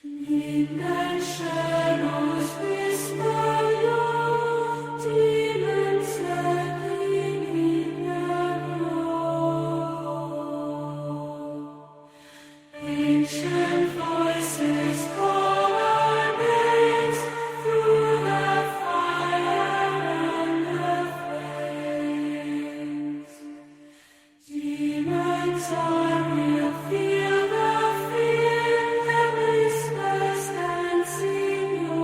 Midnight shadows whisper your demons lurking in the road. Ancient voices call our names through the fire and the flames. Demons are real, feel the fear, the whispers dancing your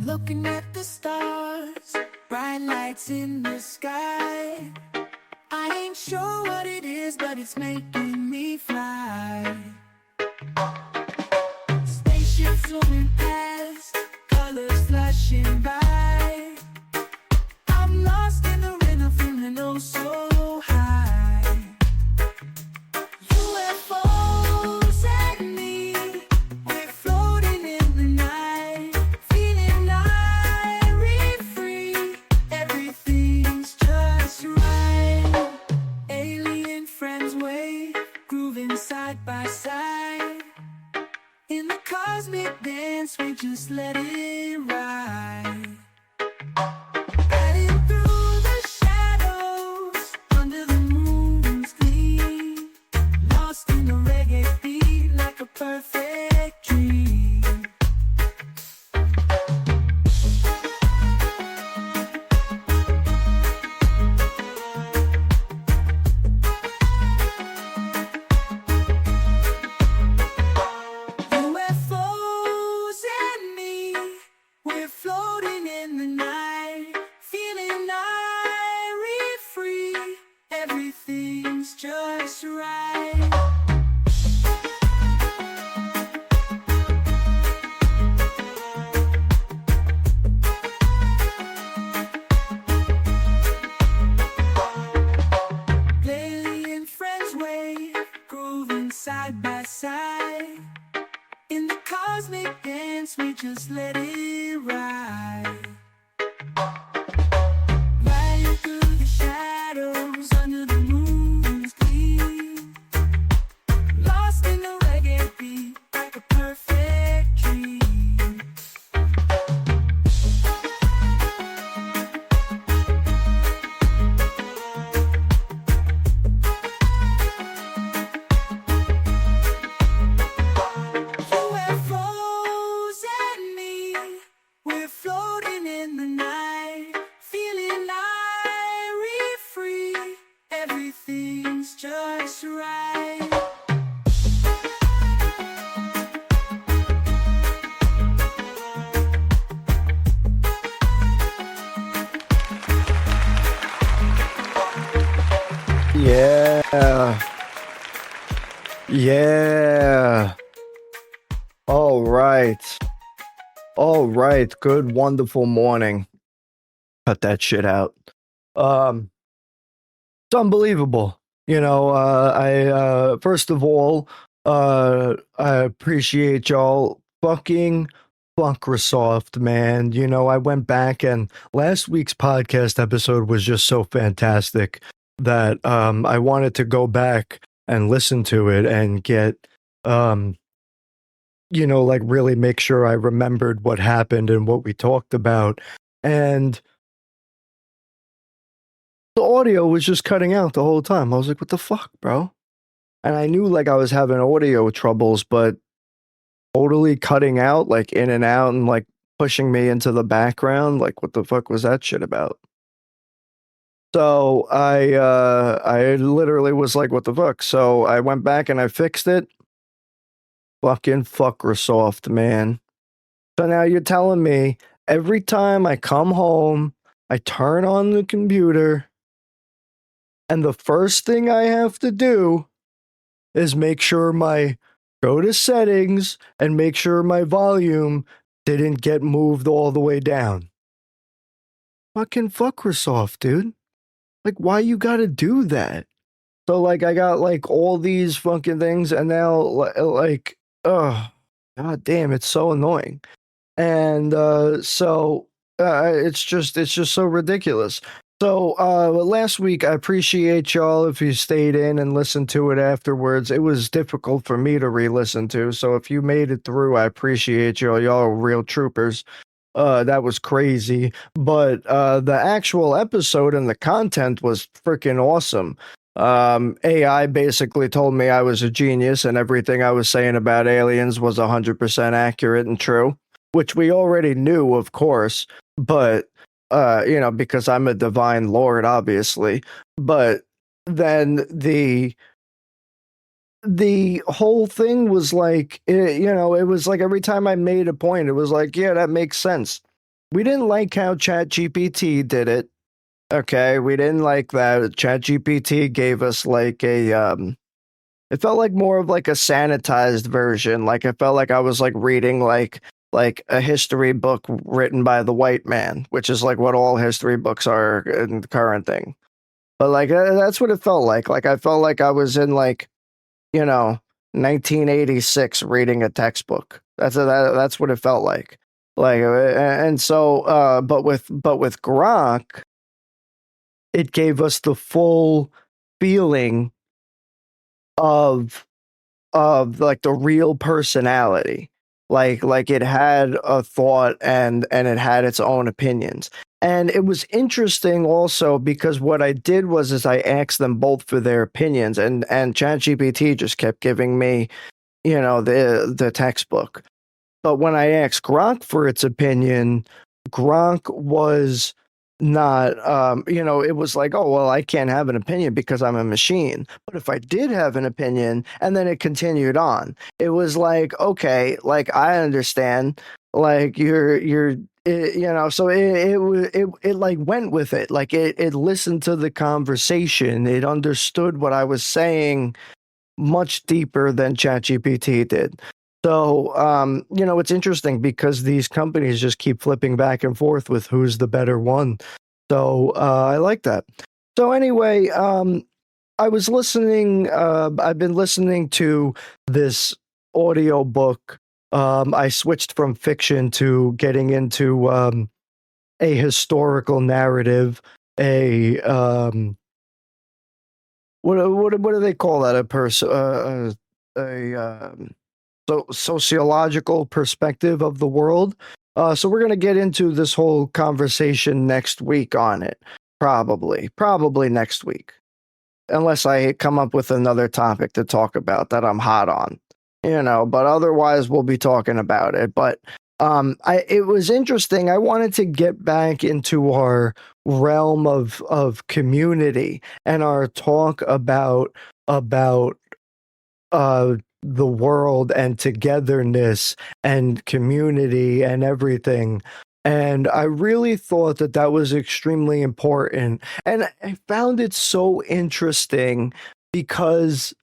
Looking at the stars, bright lights in the sky. I ain't sure what it is, but it's making me fly. Spaceships zooming past, colors flashing by. I'm lost in the rhythm, feeling oh so high. UFOs and me, we're floating in the night, feeling airy free. Everything's just right. Alien friends wave, grooving side by side. In the cosmic dance, we just let it ride. Riding through the shadows, under the moon's gleam. Lost in the reggae beat, like a perfect dream. UFOs and me, we're floating in the night, feeling airy free. Everything's just right. Alien friends wave, grooving side by side. In the cosmic dance, we just let it ride. Riding through the shadows, under the moon's gleam. Lost in the reggae beat, like a perfect dream. UFOs and me, we're floating in the night, feeling airy free. Everything's just right. Yeah. Yeah. All right. All right. Good, wonderful morning. Cut that shit out. It's unbelievable. I first of all, I appreciate y'all fucking Funkrasoft, man. I went back and last week's podcast episode was just so fantastic that I wanted to go back and listen to it and get like really make sure I remembered what happened and what we talked about. And the audio was just cutting out the whole time. I was like, what the fuck, bro? And I knew like I was having audio troubles, but totally cutting out, like in and out and like pushing me into the background. Like, what the fuck was that shit about? So I literally was like, what the fuck? So I went back and I fixed it. fucking Fuckrosoft, man. So now you're telling me every time I come home, I turn on the computer, and the first thing I have to do is make sure my go to settings and make sure my volume didn't get moved all the way down. Fucking Fuckrosoft, dude. Like, why you gotta do that? So, like, I got like all these fucking things, and now, like, oh, god damn, it's so annoying. And it's just so ridiculous. So last week, I appreciate y'all if you stayed in and listened to it afterwards. It was difficult for me to re-listen to, so if you made it through, I appreciate y'all. Y'all are real troopers. That was crazy, but the actual episode and the content was freaking awesome. AI basically told me I was a genius and everything I was saying about aliens was 100% accurate and true, which we already knew, of course, but because I'm a divine lord, obviously. But then the whole thing was like, it was like every time I made a point, it was like, yeah, that makes sense. We didn't like how ChatGPT did it. Okay, we didn't like that. ChatGPT gave us like it felt like more of like a sanitized version. Like it felt like I was like reading like a history book written by the white man, which is like what all history books are in the current thing. But like that's what it felt like. Like I felt like I was in like, you know, 1986 reading a textbook. That's what it felt like. Like and so but with Grok, it gave us the full feeling of like the real personality. Like it had a thought and it had its own opinions. And it was interesting also because what I did was is I asked them both for their opinions, and ChatGPT just kept giving me, the textbook. But when I asked Gronk for its opinion, Gronk was not, it was like, oh, well, I can't have an opinion because I'm a machine. But if I did have an opinion, and then it continued on, it was like, okay, like I understand, like so it like went with it, like it listened to the conversation, it understood what I was saying much deeper than ChatGPT did. So, it's interesting because these companies just keep flipping back and forth with who's the better one. So, I like that. So, anyway, I was listening, I've been listening to this audio book. I switched from fiction to getting into a historical narrative, what do they call that? A person, so sociological perspective of the world. So we're gonna get into this whole conversation next week on it. Probably next week, unless I come up with another topic to talk about that I'm hot on, But otherwise, we'll be talking about it. But it was interesting. I wanted to get back into our realm of community and our talk about the world and togetherness and community and everything. And I really thought that that was extremely important. And I found it so interesting because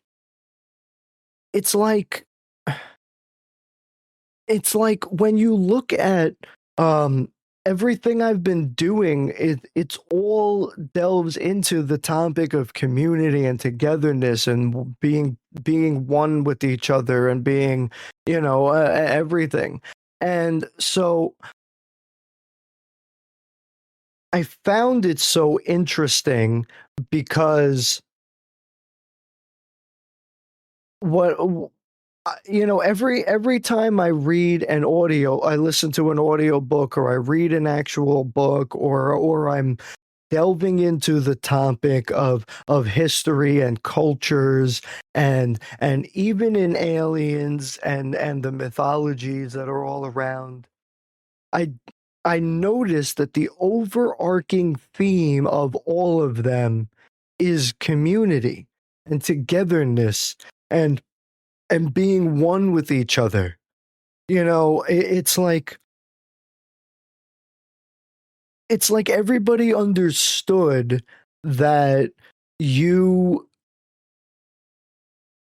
it's like when you look at um everything I've been doing, it's all delves into the topic of community and togetherness and being one with each other and being, everything. And so I found it so interesting because what every time I listen to an audio book or I read an actual book or I'm delving into the topic of history and cultures and even in aliens and the mythologies that are all around, I I noticed that the overarching theme of all of them is community and togetherness and and being one with each other. It's like everybody understood that you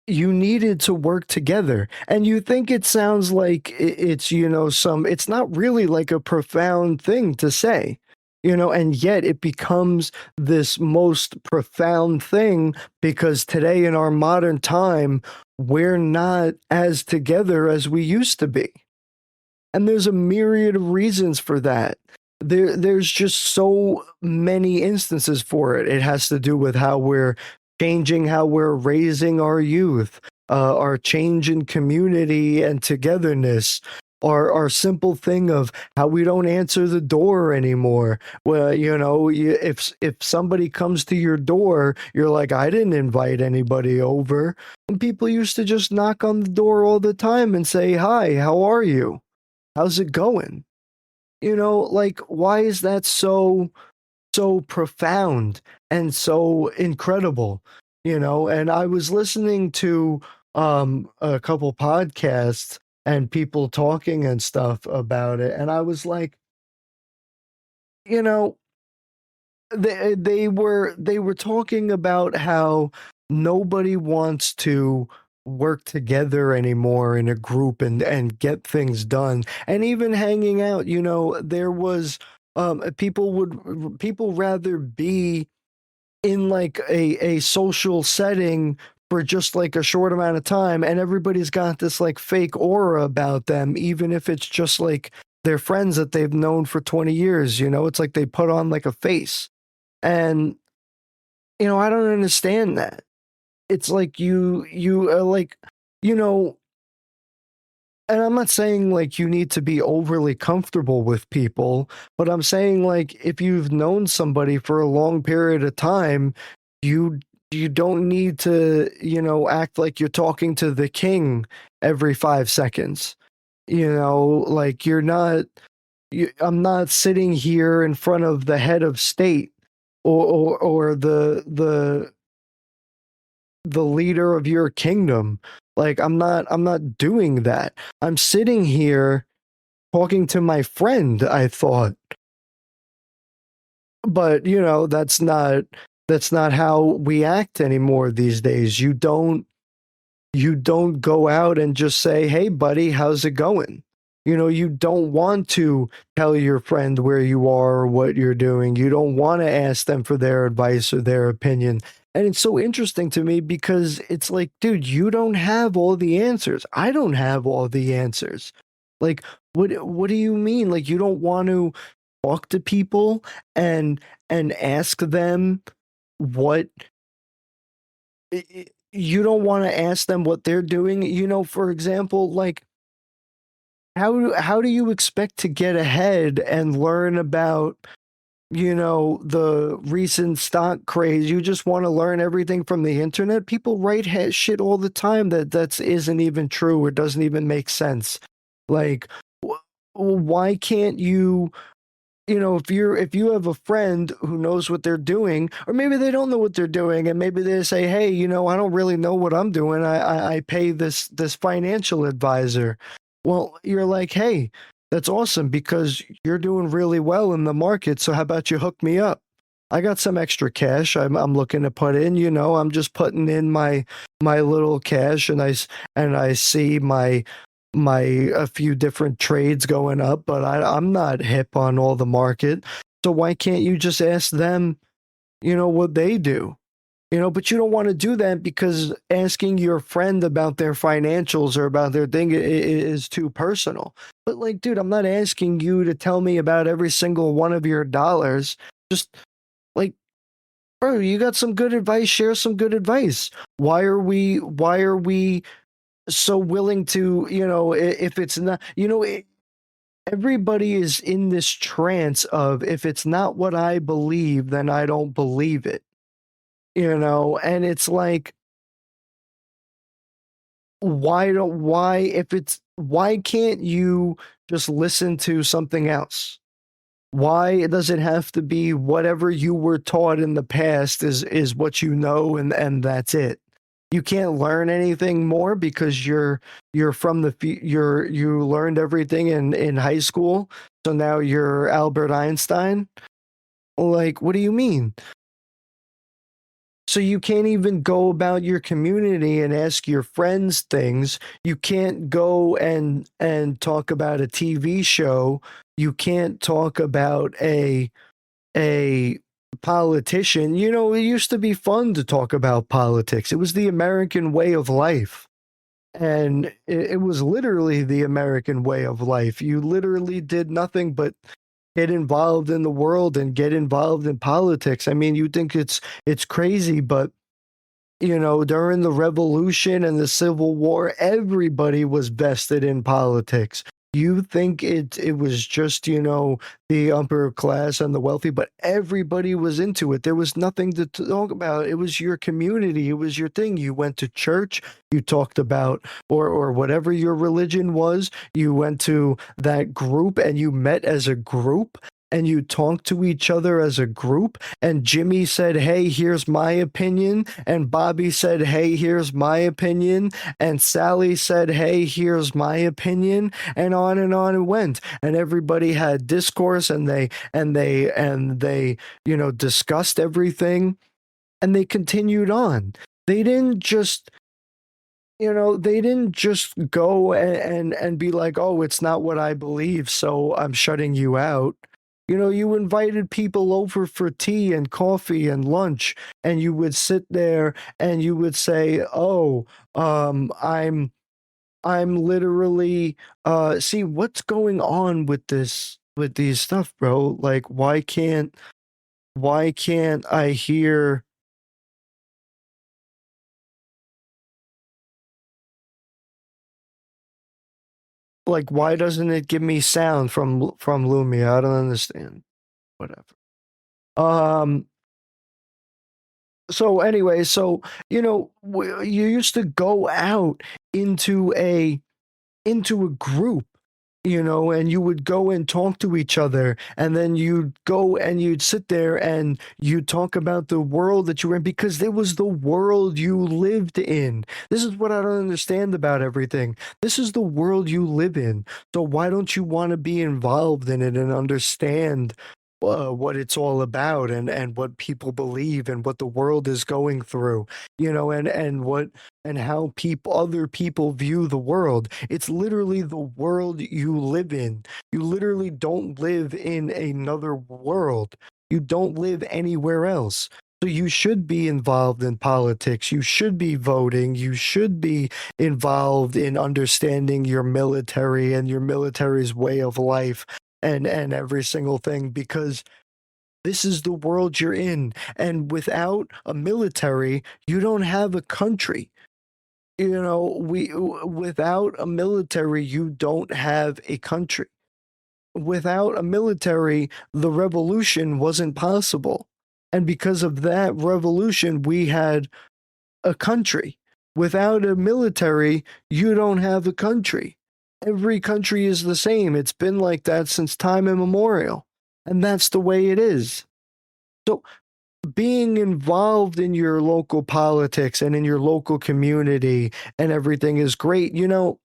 you needed to work together. And you think it sounds like it's, it's not really like a profound thing to say, and yet it becomes this most profound thing because today in our modern time, we're not as together as we used to be. And there's a myriad of reasons for that. There's just so many instances for it. It has to do with how we're changing, how we're raising our youth, our change in community and togetherness, our simple thing of how we don't answer the door anymore. Well, if somebody comes to your door, you're like, I didn't invite anybody over. And people used to just knock on the door all the time and say, hi, how are you? How's it going? Like, why is that so profound and so incredible? And I was listening to a couple podcasts and people talking and stuff about it, and I was like, you know, they were talking about how nobody wants to work together anymore in a group and get things done, and even hanging out, there was people rather be in like a social setting for just like a short amount of time, and everybody's got this like fake aura about them, even if it's just like their friends that they've known for 20 years. It's like they put on like a face. And I don't understand that. It's like you are like, you know, and I'm not saying like you need to be overly comfortable with people, but I'm saying like if you've known somebody for a long period of time, you you don't need to, act like you're talking to the king every 5 seconds. Like I'm not sitting here in front of the head of state or the leader of your kingdom. Like I'm not doing that. I'm sitting here talking to my friend, I thought. But, that's not how we act anymore these days. You don't go out and just say, "Hey buddy, how's it going?" You don't want to tell your friend where you are or what you're doing. You don't want to ask them for their advice or their opinion. And it's so interesting to me because it's like, dude, you don't have all the answers. I don't have all the answers. Like, what do you mean? Like, you don't want to talk to people and ask them what you don't want to ask them what they're doing. For example, like how do you expect to get ahead and learn about the recent stock craze? You just want to learn everything from the internet? People write shit all the time that isn't even true or doesn't even make sense. Like, why can't you? If you have a friend who knows what they're doing, or maybe they don't know what they're doing, and maybe they say, "Hey, I don't really know what I'm doing. I pay this financial advisor." Well, you're like, "Hey, that's awesome because you're doing really well in the market. So how about you hook me up? I got some extra cash. I'm looking to put in. I'm just putting in my little cash, and I see my a few different trades going up, but I'm not hip on all the market. So why can't you just ask them, what they do? But you don't want to do that because asking your friend about their financials or about their thing is too personal. But like, dude, I'm not asking you to tell me about every single one of your dollars. Just like, bro, you got some good advice, share some good advice. Why are we so willing to, if it's not, everybody is in this trance of if it's not what I believe, then I don't believe it, and it's like, why can't you just listen to something else? Why does it have to be whatever you were taught in the past is what and that's it? You can't learn anything more because you're from the you learned everything in high school, so now you're Albert Einstein. Like, what do you mean? So you can't even go about your community and ask your friends things. You can't go and talk about a TV show. You can't talk about a politician. You know, it used to be fun to talk about politics. It was the American way of life. And it was literally the American way of life. You literally did nothing but get involved in the world and get involved in politics. I mean, you think it's crazy, but you know, during the revolution and the Civil War, everybody was vested in politics. You think it was just, you know, the upper class and the wealthy, but everybody was into it. There was nothing to talk about. It was your community. It was your thing. You went to church, you talked about or whatever your religion was, you went to that group and you met as a group and you talked to each other as a group, and Jimmy said, hey, here's my opinion, and Bobby said, hey, here's my opinion, and Sally said, hey, here's my opinion, and on it went, and everybody had discourse, and they you know, discussed everything, and they continued on. They didn't just, you know, they didn't just go and be like, oh, it's not what I believe, so I'm shutting you out. You know, you invited people over for tea and coffee and lunch, and you would sit there and you would say, "Oh, I'm literally see what's going on with this with these stuff, bro? Like, why can't I hear like why doesn't it give me sound from Lumia? I don't understand. Whatever. Um so anyway, so you know, you used to go out into a group, you know, and you would go and talk to each other, and then you'd go and you'd sit there and you'd talk about the world that you were in because it was the world you lived in. This is what I don't understand about everything. This is the world you live in. So why don't you want to be involved in it and understand what it's all about and what people believe and what the world is going through, you know, and what and how people other people view the world. It's literally the world you live in. You literally don't live in another world. You don't live anywhere else. So you should be involved in politics. You should be voting. You should be involved in understanding your military and your military's way of life and every single thing because this is the world you're in. And without a military, you don't have a country. You know, without a military, you don't have a country. Without a military, the revolution wasn't possible. And because of that revolution, we had a country. Without a military, you don't have a country. Every country is the same. It's been like that since time immemorial. And that's the way it is. So, being involved in your local politics and in your local community and everything is great. You know,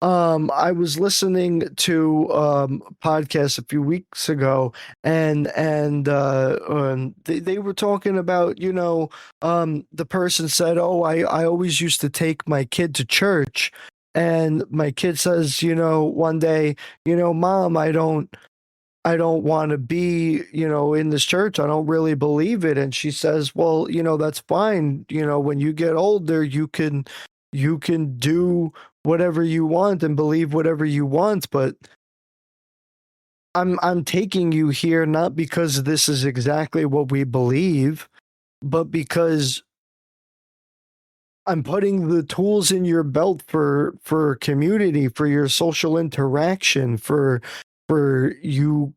I was listening to podcast a few weeks ago, and they were talking about, you know, the person said, "Oh, I always used to take my kid to church," and my kid says, you know, one day, you know, Mom, I don't want to be, you know, in this church. I don't really believe it. And she says, well, you know, that's fine. You know, when you get older, you can do whatever you want and believe whatever you want, but I'm taking you here not because this is exactly what we believe, but because I'm putting the tools in your belt for community, for your social interaction, for you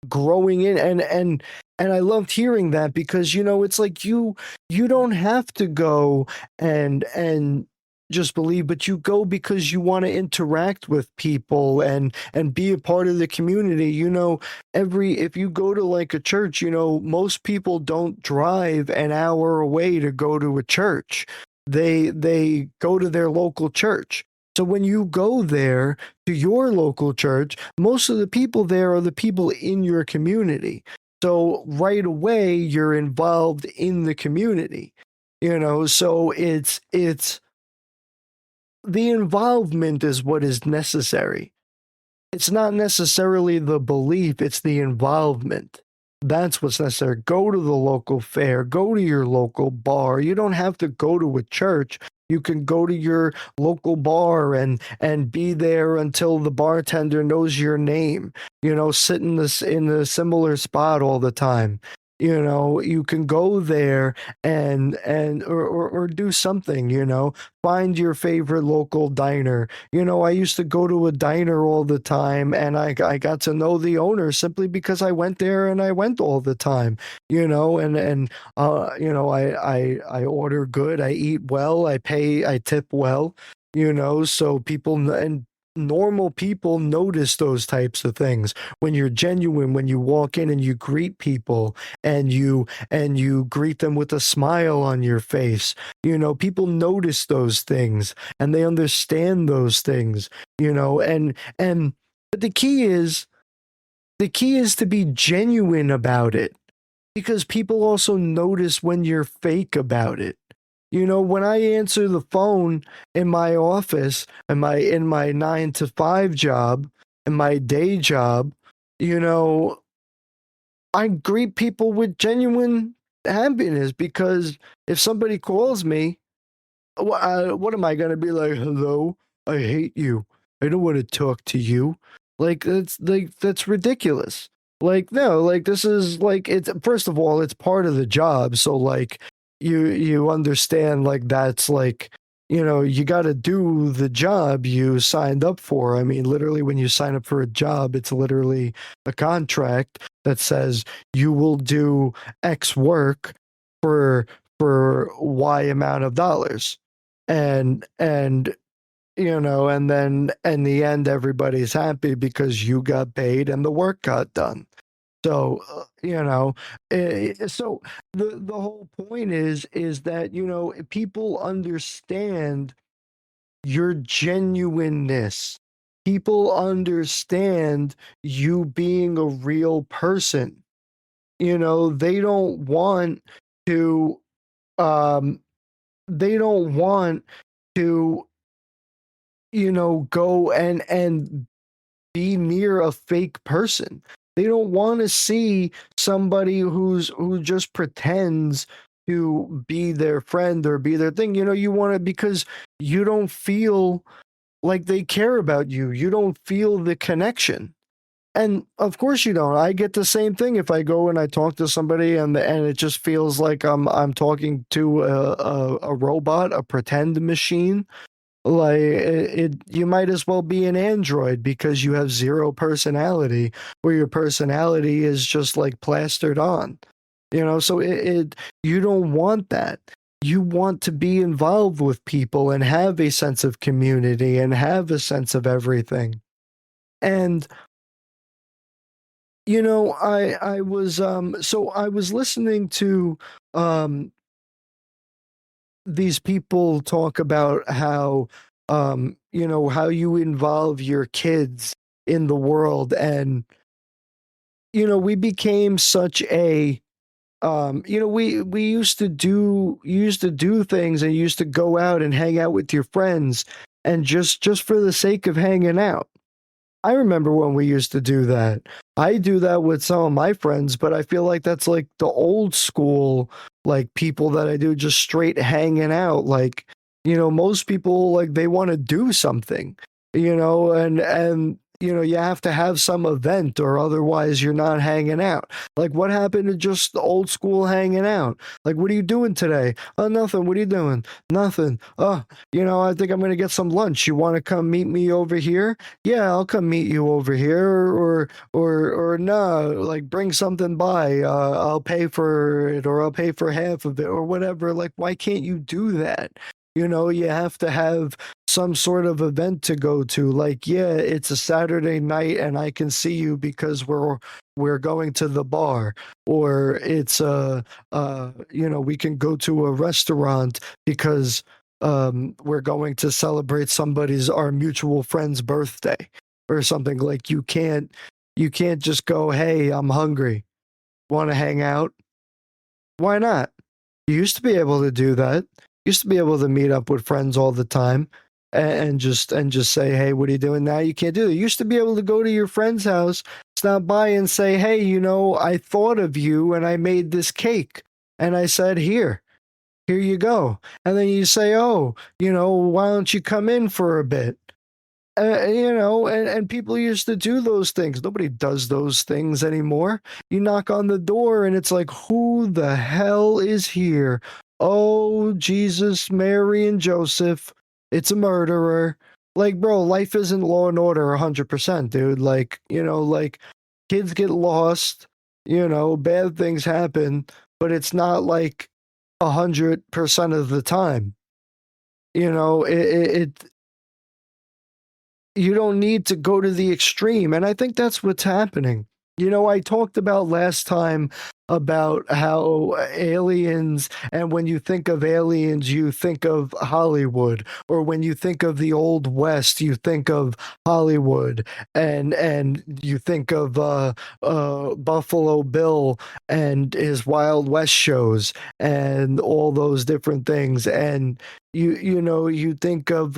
growing in and I loved hearing that because you know it's like you don't have to go and just believe, but you go because you want to interact with people and be a part of the community. You know, every if you go to like a church, you know, most people don't drive an hour away to go to a church. they go to their local church. So when you go there to your local church, most of the people there are the people in your community. So right away you're involved in the community. So it's the involvement is what is necessary. It's not necessarily the belief, it's the involvement. That's what's necessary. Go to the local fair, go to your local bar. You don't have to go to a church. You can go to your local bar and be there until the bartender knows your name. Sit in this in a similar spot all the time. You can go there or do something, find your favorite local diner. I used to go to a diner all the time, and I got to know the owner simply because I went there and I went all the time. I order good, I eat well, I tip well. So and normal people notice those types of things when you're genuine, when you walk in and you greet people and you greet them with a smile on your face. People notice those things and they understand those things. But the key is to be genuine about it, because people also notice when you're fake about it. When I answer the phone in my office and in my 9 to 5 job, in my day job, I greet people with genuine happiness, because if somebody calls me, what am I gonna be like? Hello, I hate you. I don't want to talk to you. That's ridiculous. No, this is it's, first of all, it's part of the job. So you understand, that's you got to do the job you signed up for. I mean, literally, when you sign up for a job, it's literally a contract that says you will do X work for Y amount of dollars. And then in the end, everybody's happy because you got paid and the work got done. So so the whole point is that people understand your genuineness. People understand you being a real person. They don't want to they don't want to go and be near a fake person. They don't want to see somebody who just pretends to be their friend or be their thing. You want to, because you don't feel like they care about you. You don't feel the connection. And of course you don't. I get the same thing if I go and I talk to somebody and it just feels like I'm talking to a robot, a pretend machine. You might as well be an android, because you have zero personality, where your personality is just plastered on. So you don't want that. You want to be involved with people and have a sense of community and have a sense of everything. And I was listening to these people talk about how how you involve your kids in the world. And we became such a we used to do things, and used to go out and hang out with your friends, and just for the sake of hanging out. I remember when we used to do that. I do that with some of my friends, but I feel like that's the old school, people that I do, just straight hanging out. Most people, they want to do something, and you have to have some event, or otherwise you're not hanging out. What happened to just the old school hanging out? What are you doing today? Oh, nothing. What are you doing? Nothing. Oh, I think I'm going to get some lunch. You want to come meet me over here? Yeah, I'll come meet you over here. Or no, bring something by. I'll pay for it, or I'll pay for half of it, or whatever. Why can't you do that? You have to have some sort of event to go to. Yeah, it's a Saturday night and I can see you because we're going to the bar. Or it's we can go to a restaurant because we're going to celebrate somebody's our mutual friend's birthday or something. Like you can't just go, hey, I'm hungry, want to hang out? Why not? You used to be able to do that. You used to be able to meet up with friends all the time and just say, "Hey, what are you doing now?" You can't do that. You used to be able to go to your friend's house, stop by and say, "Hey, I thought of you and I made this cake." And I said, here you go." And then you say, "Oh, why don't you come in for a bit?" And people used to do those things. Nobody does those things anymore. You knock on the door and it's like, who the hell is here? Oh, Jesus, Mary, and Joseph. It's a murderer. Like, bro, life isn't Law and Order 100%, dude. Like kids get lost, bad things happen, but it's not like 100% of the time. It you don't need to go to the extreme. And I think that's what's happening. I talked about last time about how aliens, and when you think of aliens, you think of Hollywood, or when you think of the Old West, you think of Hollywood, and you think of Buffalo Bill and his Wild West shows and all those different things. And you think of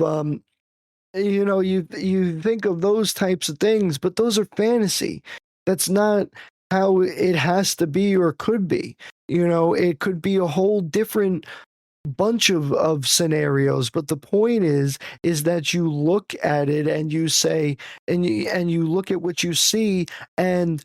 you think of those types of things, but those are fantasy. That's not how it has to be or could be. It could be a whole different bunch of scenarios, but the point is that you look at it and you say, and you look at what you see, and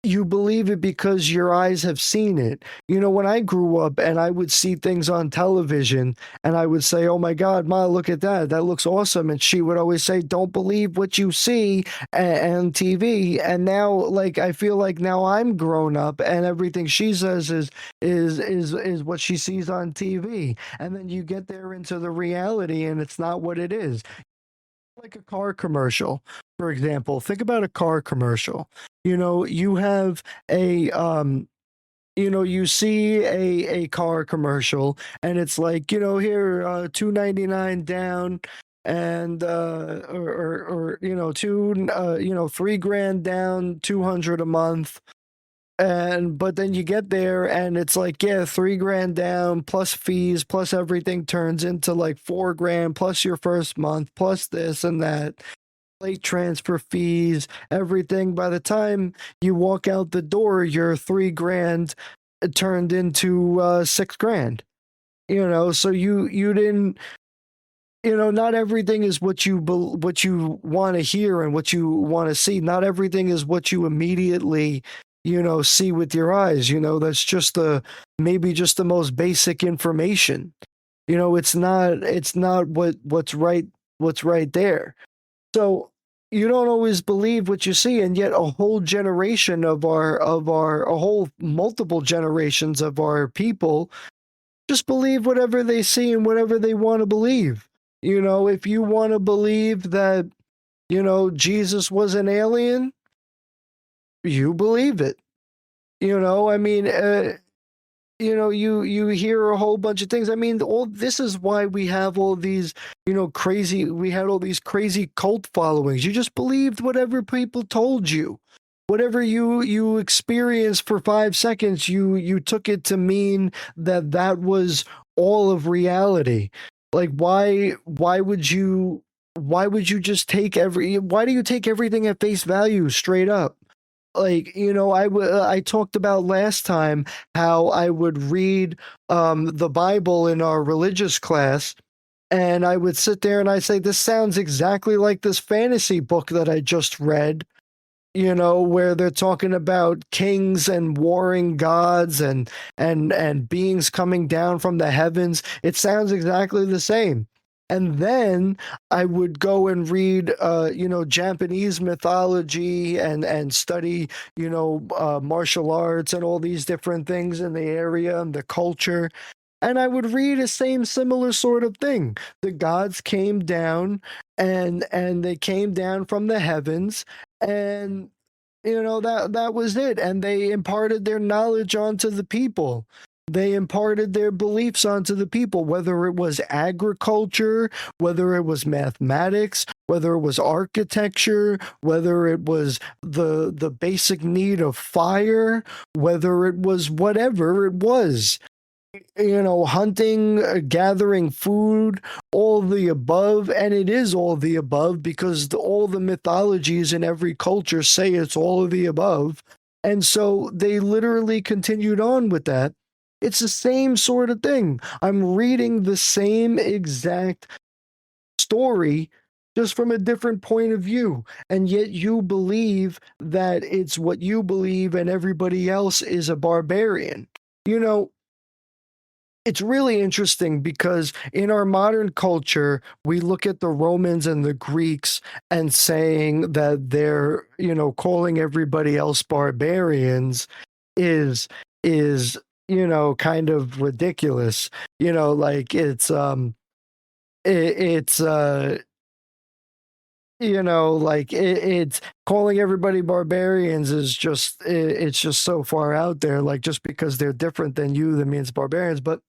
you believe it because your eyes have seen it. When I grew up and I would see things on television and I would say, "Oh my God, Ma, look at that. That looks awesome." And she would always say, "Don't believe what you see on TV." And now, like, I feel like now I'm grown up and everything she says is what she sees on TV. And then you get there into the reality and it's not what it is. Like a car commercial, for example. Think about a car commercial. You have you see a car commercial and it's like, here, $2.99 down, and or two, 3 grand down, 200 a month. But then you get there and it's like, yeah, 3 grand down plus fees plus everything turns into like 4 grand plus your first month plus this and that, late transfer fees, everything. By the time you walk out the door, your 3 grand turned into 6 grand. So you didn't. Not everything is what you want to hear and what you want to see. Not everything is what you immediately see with your eyes. That's just maybe just the most basic information. It's not what's right there. So you don't always believe what you see, and yet a whole generation a whole multiple generations of our people just believe whatever they see and whatever they want to believe. If you want to believe that, Jesus was an alien, you believe it. I mean, you hear a whole bunch of things. I mean, all this is why we have all these, we had all these crazy cult followings. You just believed whatever people told you. Whatever you experienced for 5 seconds, you took it to mean that was all of reality. Like, why would you just why do you take everything at face value straight up? Like, I talked about last time how I would read the Bible in our religious class, and I would sit there and I say, this sounds exactly like this fantasy book that I just read, where they're talking about kings and warring gods and beings coming down from the heavens. It sounds exactly the same. And then I would go and read, Japanese mythology and study, martial arts and all these different things in the area and the culture. And I would read a similar sort of thing. The gods came down and they came down from the heavens, and that was it. And they imparted their knowledge onto the people. they imparted their beliefs onto the people, whether it was agriculture, whether it was mathematics, whether it was architecture, whether it was the basic need of fire, whether it was whatever it was, hunting, gathering food, all the above. And it is all the above because all the mythologies in every culture say it's all of the above. And so they literally continued on with that. It's the same sort of thing. I'm reading the same exact story, just from a different point of view. And yet you believe that it's what you believe and everybody else is a barbarian. It's really interesting because in our modern culture, we look at the Romans and the Greeks and saying that they're, calling everybody else barbarians is kind of ridiculous. Like it's like it's calling everybody barbarians is just it's just so far out there. Like, just because they're different than you, that means barbarians. But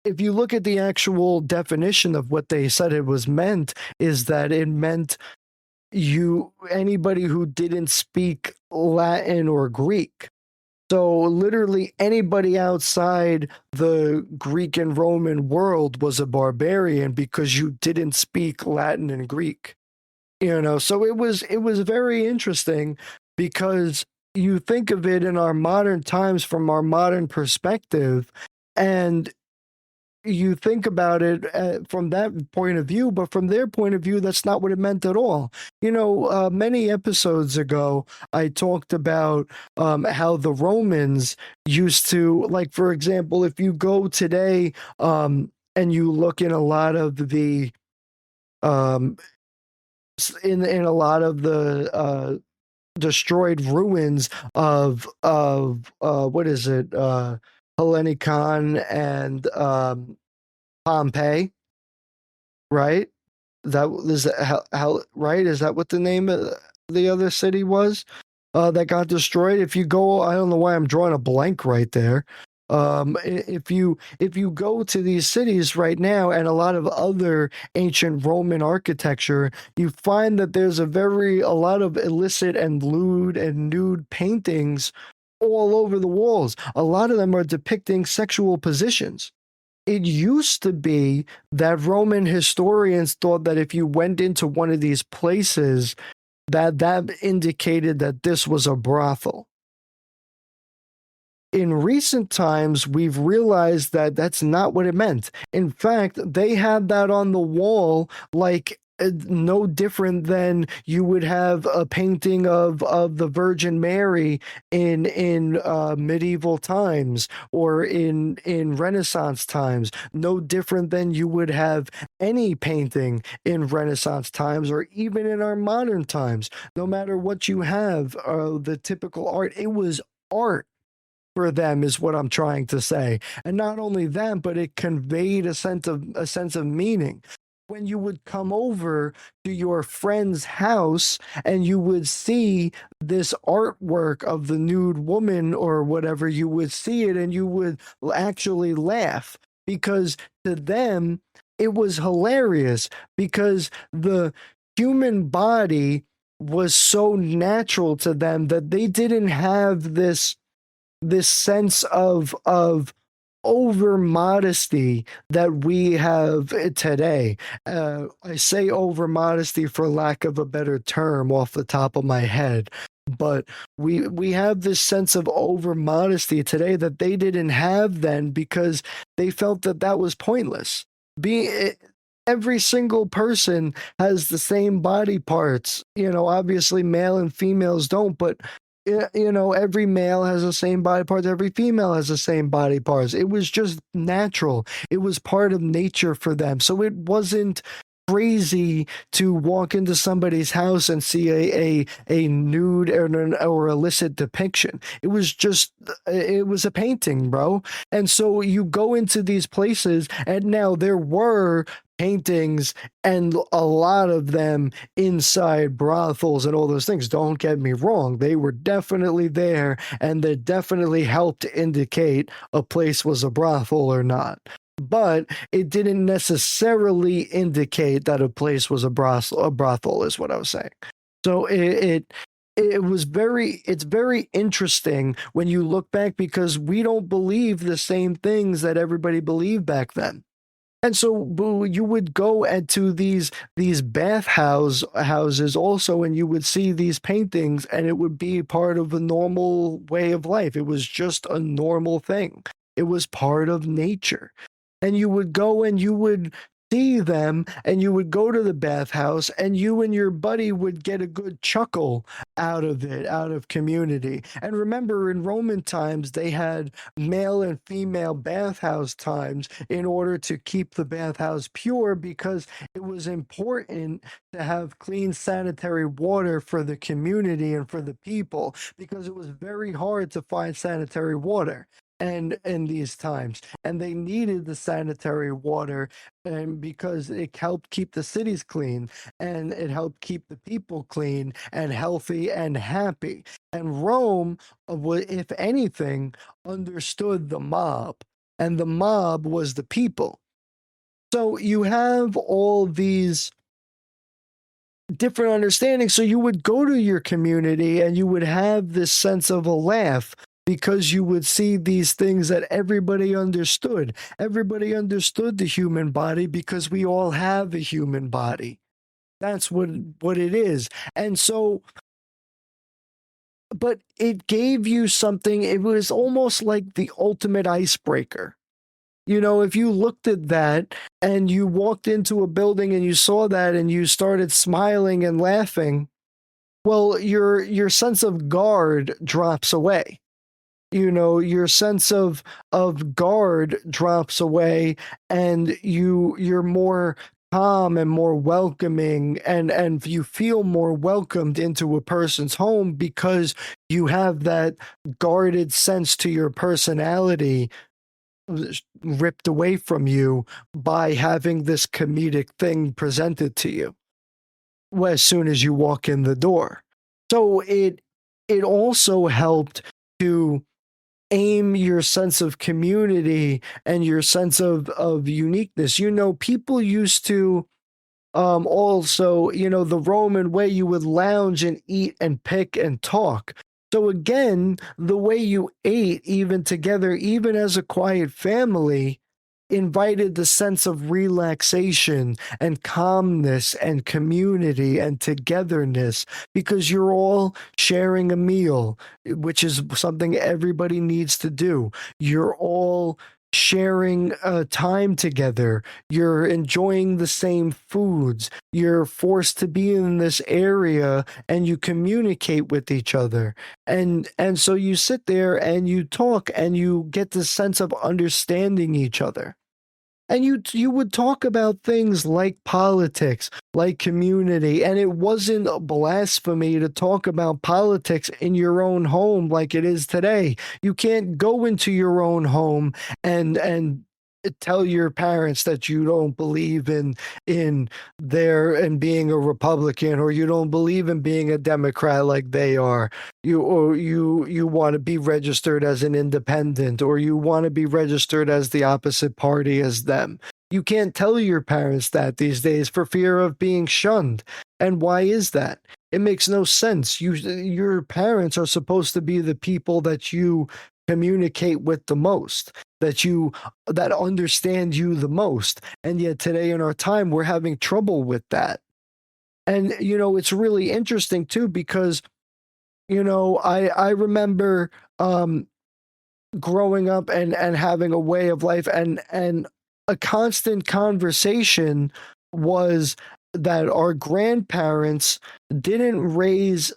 if you look at the actual definition of what they said it was meant, is that it meant anybody who didn't speak Latin or Greek. So literally anybody outside the Greek and Roman world was a barbarian because you didn't speak Latin and Greek. So it was very interesting, because you think of it in our modern times from our modern perspective, and you think about it from that point of view, but from their point of view, that's not what it meant at all. Many episodes ago, I talked about how the Romans used to, like, for example, if you go today and you look in a lot of the um, in a lot of the destroyed ruins of what is it, Hellenicon and Pompeii, right? That is how right? Is that what the name of the other city was that got destroyed? If you go, I don't know why I'm drawing a blank right there. If you go to these cities right now and a lot of other ancient Roman architecture, you find that there's a lot of illicit and lewd and nude paintings all over the walls. A lot of them are depicting sexual positions. It used to be that Roman historians thought that if you went into one of these places, that indicated that this was a brothel. In recent times, we've realized that that's not what it meant. In fact, they had that on the wall, like no different than you would have a painting of the Virgin Mary in medieval times, or in Renaissance times. No different than you would have any painting in Renaissance times, or even in our modern times. No matter what you have, the typical art, it was art for them, is what I'm trying to say. And not only that, but it conveyed a sense of meaning. When you would come over to your friend's house and you would see this artwork of the nude woman or whatever, you would see it and you would actually laugh, because to them it was hilarious, because the human body was so natural to them that they didn't have this sense of over modesty that we have today. I say over modesty for lack of a better term off the top of my head, but we have this sense of over modesty today that they didn't have then, because they felt that was pointless. Every single person has the same body parts. Obviously male and females don't, but every male has the same body parts, every female has the same body parts. It was just natural. It was part of nature for them. So it wasn't crazy to walk into somebody's house and see a nude or illicit depiction. It was just, it was a painting, bro. And so you go into these places, and now there were paintings and a lot of them inside brothels and all those things. Don't get me wrong, they were definitely there, and they definitely helped indicate a place was a brothel or not. But it didn't necessarily indicate that a place was a brothel, is what I was saying. So it's very interesting when you look back, because we don't believe the same things that everybody believed back then. And so you would go into these houses also, and you would see these paintings, and it would be part of a normal way of life. It was just a normal thing. It was part of nature. And you would go and you would see them, and you would go to the bathhouse, and you and your buddy would get a good chuckle out of it, out of community. And remember, in Roman times, they had male and female bathhouse times in order to keep the bathhouse pure, because it was important to have clean sanitary water for the community and for the people, because it was very hard to find sanitary water and in these times, and they needed the sanitary water, and because it helped keep the cities clean, and it helped keep the people clean and healthy and happy. And Rome, if anything, understood the mob, and the mob was the people. So you have all these different understandings. So you would go to your community and you would have this sense of a laugh, because you would see these things that everybody understood. Everybody understood the human body, because we all have a human body. That's what it is. And so, but it gave you something. It was almost like the ultimate icebreaker. You know, if you looked at that and you walked into a building and you saw that and you started smiling and laughing, well, your sense of guard drops away. You know, your sense of guard drops away, and you're more calm and more welcoming, and you feel more welcomed into a person's home, because you have that guarded sense to your personality ripped away from you by having this comedic thing presented to you as soon as you walk in the door. So it also helped to aim your sense of community and your sense of uniqueness. You know, people used to also, you know, the Roman way, you would lounge and eat and pick and talk. So again, the way you ate, even together, even as a quiet family, invited the sense of relaxation and calmness and community and togetherness, because you're all sharing a meal, which is something everybody needs to do. You're all sharing time together. You're enjoying the same foods. You're forced to be in this area, and you communicate with each other. And so you sit there and you talk, and you get the sense of understanding each other. And you would talk about things like politics, like community, and it wasn't a blasphemy to talk about politics in your own home like it is today. You can't go into your own home and tell your parents that you don't believe in their and being a Republican, or you don't believe in being a Democrat like they are. You want to be registered as an independent, or you want to be registered as the opposite party as them. You can't tell your parents that these days for fear of being shunned. And why is that? It makes no sense. Your parents are supposed to be the people that you communicate with the most, that understand you the most. And yet today in our time, we're having trouble with that. And you know, it's really interesting too, because you know, I remember growing up and having a way of life, and a constant conversation was that our grandparents didn't raise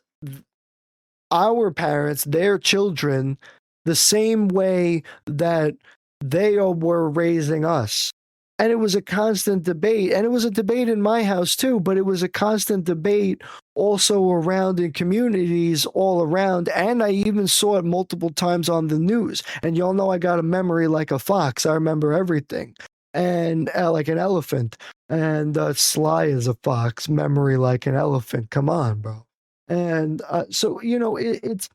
our parents, their children, the same way that they were raising us. And it was a constant debate, and it was a debate in my house too, but it was a constant debate also around in communities all around, and I even saw it multiple times on the news. And y'all know I got a memory like a fox. I remember everything. And like an elephant, and sly as a fox, memory like an elephant. Come on, bro. And so it's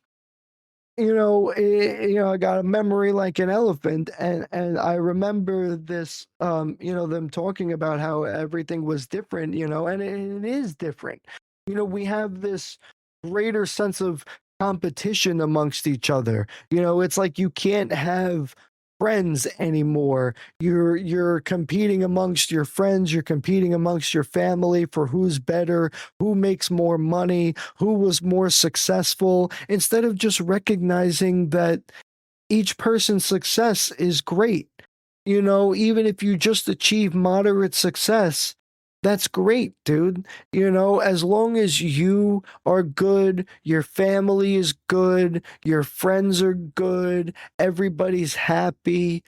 I got a memory like an elephant, and I remember this, them talking about how everything was different, and it is different. We have this greater sense of competition amongst each other. It's like you can't have friends anymore. You're competing amongst your friends, you're competing amongst your family for who's better, who makes more money, who was more successful, instead of just recognizing that each person's success is great. Even if you just achieve moderate success, that's great, dude. As long as you are good, your family is good, your friends are good, everybody's happy,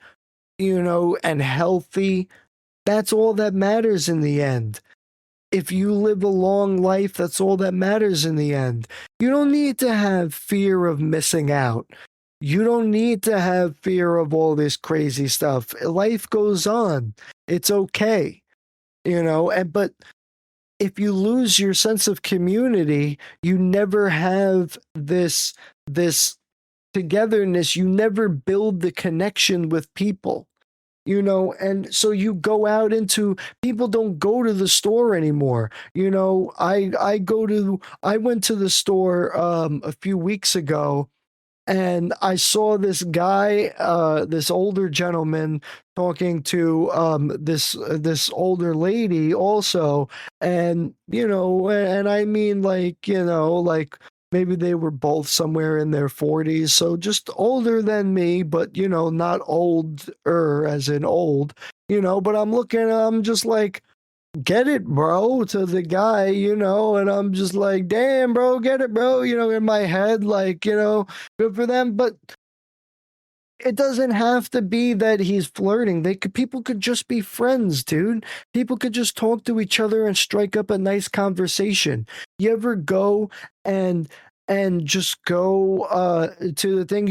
and healthy, that's all that matters in the end. If you live a long life, that's all that matters in the end. You don't need to have fear of missing out. You don't need to have fear of all this crazy stuff. Life goes on. It's okay, but if you lose your sense of community, you never have this togetherness. You never build the connection with people. And so you go out into, people don't go to the store anymore. I went to the store a few weeks ago, and I saw this guy, this older gentleman, talking to this older lady also, and and I mean, like, like maybe they were both somewhere in their 40s, so just older than me, but not older as in old, but I'm just like, get it, bro, to the guy, and I'm just like, damn, bro, get it, bro, in my head, like, good for them. But it doesn't have to be that he's flirting. People could just be friends, dude. People could just talk to each other and strike up a nice conversation. You ever go and just go to the thing,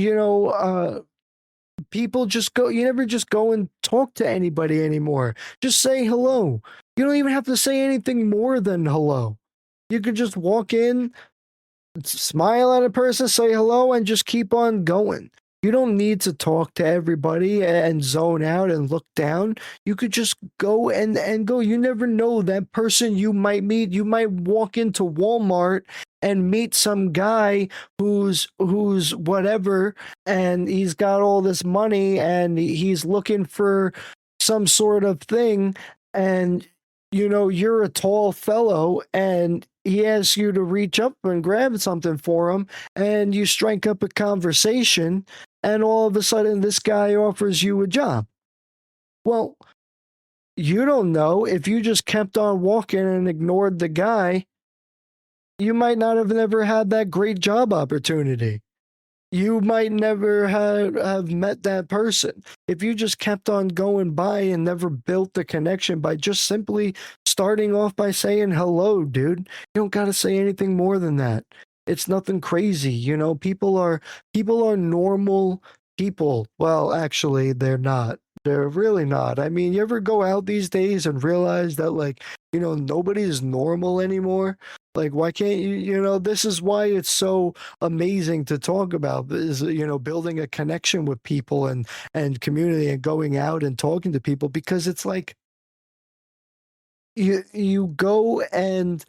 people just go, you never just go and talk to anybody anymore. Just say hello. You don't even have to say anything more than hello. You could just walk in, smile at a person, say hello, and just keep on going. You don't need to talk to everybody and zone out and look down. You could just go and go. You never know that person you might meet. You might walk into Walmart and meet some guy who's whatever, and he's got all this money and he's looking for some sort of thing, and you're a tall fellow, and he asks you to reach up and grab something for him, and you strike up a conversation, and all of a sudden this guy offers you a job. Well, you don't know, if you just kept on walking and ignored the guy, you might not have never had that great job opportunity. You might never have met that person if you just kept on going by and never built the connection by just simply starting off by saying hello, dude. You don't got to say anything more than that. It's nothing crazy, people are normal people. Well, actually, they're not. They're really not. I mean, you ever go out these days and realize that, like, nobody's normal anymore? Like, why can't this is why it's so amazing to talk about, is building a connection with people and community and going out and talking to people, because it's like you go and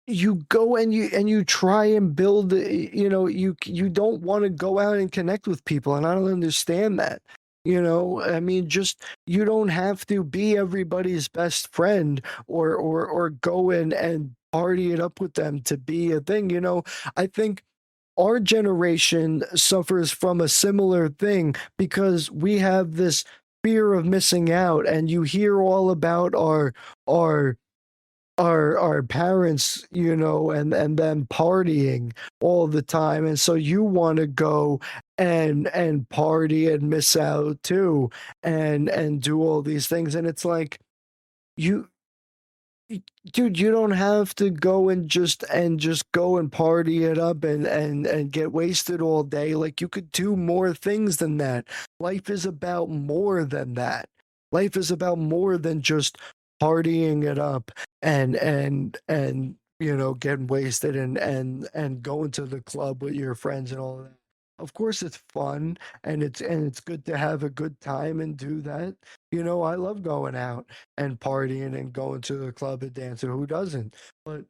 you go and you try and build, you don't want to go out and connect with people, and I don't understand that. I mean, just, you don't have to be everybody's best friend, or go in and party it up with them to be a thing. I think our generation suffers from a similar thing, because we have this fear of missing out, and you hear all about our our parents, and them partying all the time, and so you want to go and party and miss out too, and do all these things. And it's like, you dude, you don't have to go and just go and party it up and get wasted all day. Like, you could do more things than that. Life is about more than that. Life is about more than just partying it up and getting wasted and going to the club with your friends and all that. Of course it's fun, and it's good to have a good time and do that. I love going out and partying and going to the club and dancing. Who doesn't? But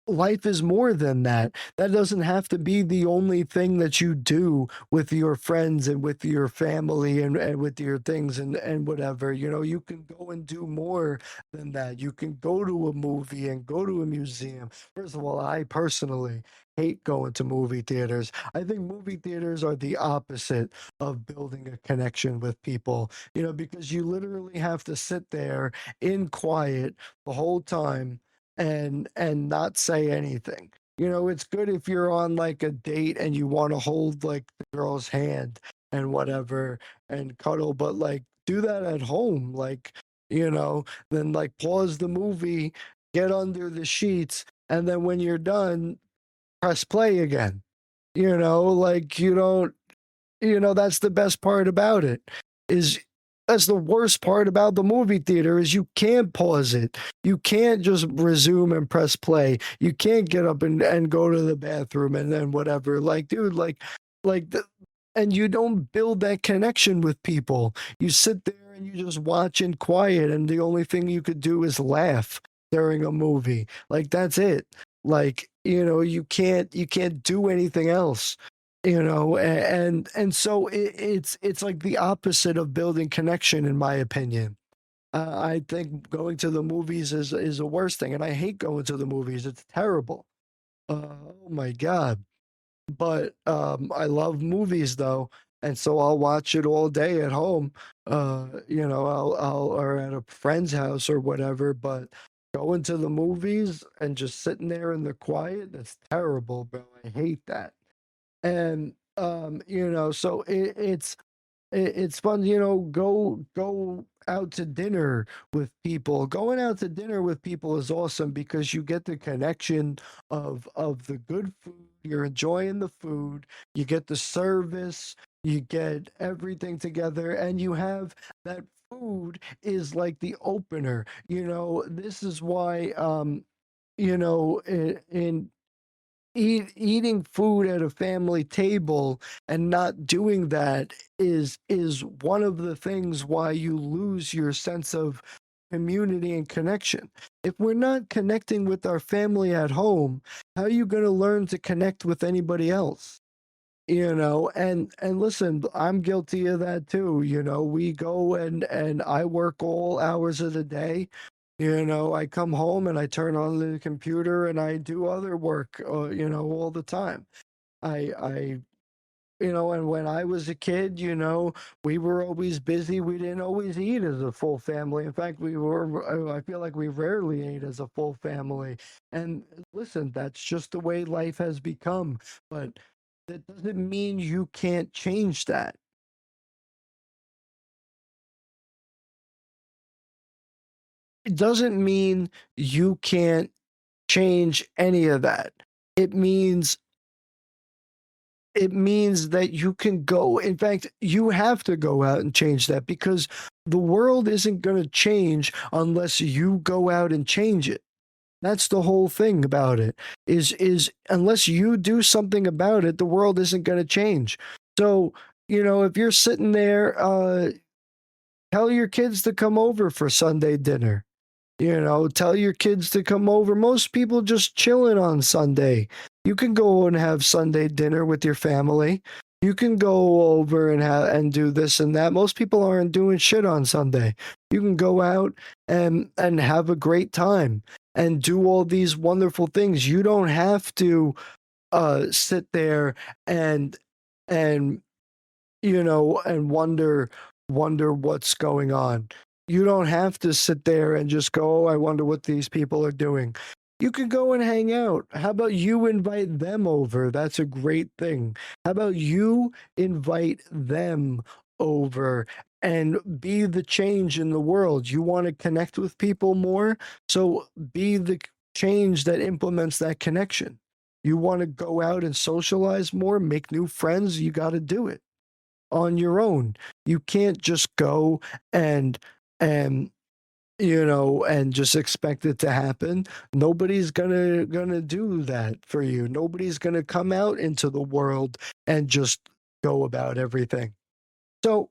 life is more than that. That doesn't have to be the only thing that you do with your friends and with your family and with your things and whatever. You can go and do more than that. You can go to a movie and go to a museum. First of all, I personally hate going to movie theaters. I think movie theaters are the opposite of building a connection with people, because you literally have to sit there in quiet the whole time and not say anything. It's good if you're on like a date and you want to hold like the girl's hand and whatever and cuddle, but like do that at home. Like, then like pause the movie, get under the sheets, and then when you're done, press play again. Like, that's the best part about it. Is That's the worst part about the movie theater, is you can't pause it. You can't just resume and press play. You can't get up and go to the bathroom and then whatever. Like, dude, like the, and you don't build that connection with people. You sit there and you just watch in quiet, and the only thing you could do is laugh during a movie. Like, that's it. Like, you can't do anything else. And so it's like the opposite of building connection, in my opinion. I think going to the movies is the worst thing, and I hate going to the movies. It's terrible. Oh my god! But I love movies though, and so I'll watch it all day at home. I'll or at a friend's house or whatever. But going to the movies and just sitting there in the quiet, that's terrible, bro. I hate that. And so it's fun, go out to dinner with people. Going out to dinner with people is awesome because you get the connection of the good food. You're enjoying the food, you get the service, you get everything together, and you have that food is like the opener. This is why in eating food at a family table and not doing that is one of the things why you lose your sense of community and connection. If we're not connecting with our family at home, how are you going to learn to connect with anybody else? And listen, I'm guilty of that too. We go and I work all hours of the day. I come home and I turn on the computer and I do other work, all the time. And when I was a kid, we were always busy. We didn't always eat as a full family. In fact, I feel like we rarely ate as a full family. And listen, that's just the way life has become. But that doesn't mean you can't change that. It doesn't mean you can't change any of that. It means it means that you can go. In fact, you have to go out and change that because the world isn't going to change unless you go out and change it. That's the whole thing about it. Is unless you do something about it, the world isn't going to change. So, if you're sitting there, tell your kids to come over for Sunday dinner. Tell your kids to come over. Most people just chilling on Sunday. You can go and have Sunday dinner with your family. You can go over and do this and that. Most people aren't doing shit on Sunday. You can go out and have a great time and do all these wonderful things. You don't have to sit there and and and wonder what's going on. You don't have to sit there and just go, oh, I wonder what these people are doing. You can go and hang out. How about you invite them over? That's a great thing. How about you invite them over and be the change in the world? You want to connect with people more, so be the change that implements that connection. You want to go out and socialize more, make new friends, you got to do it on your own. You can't just go and and and just expect it to happen. Nobody's gonna do that for you. Nobody's gonna come out into the world and just go about everything. So,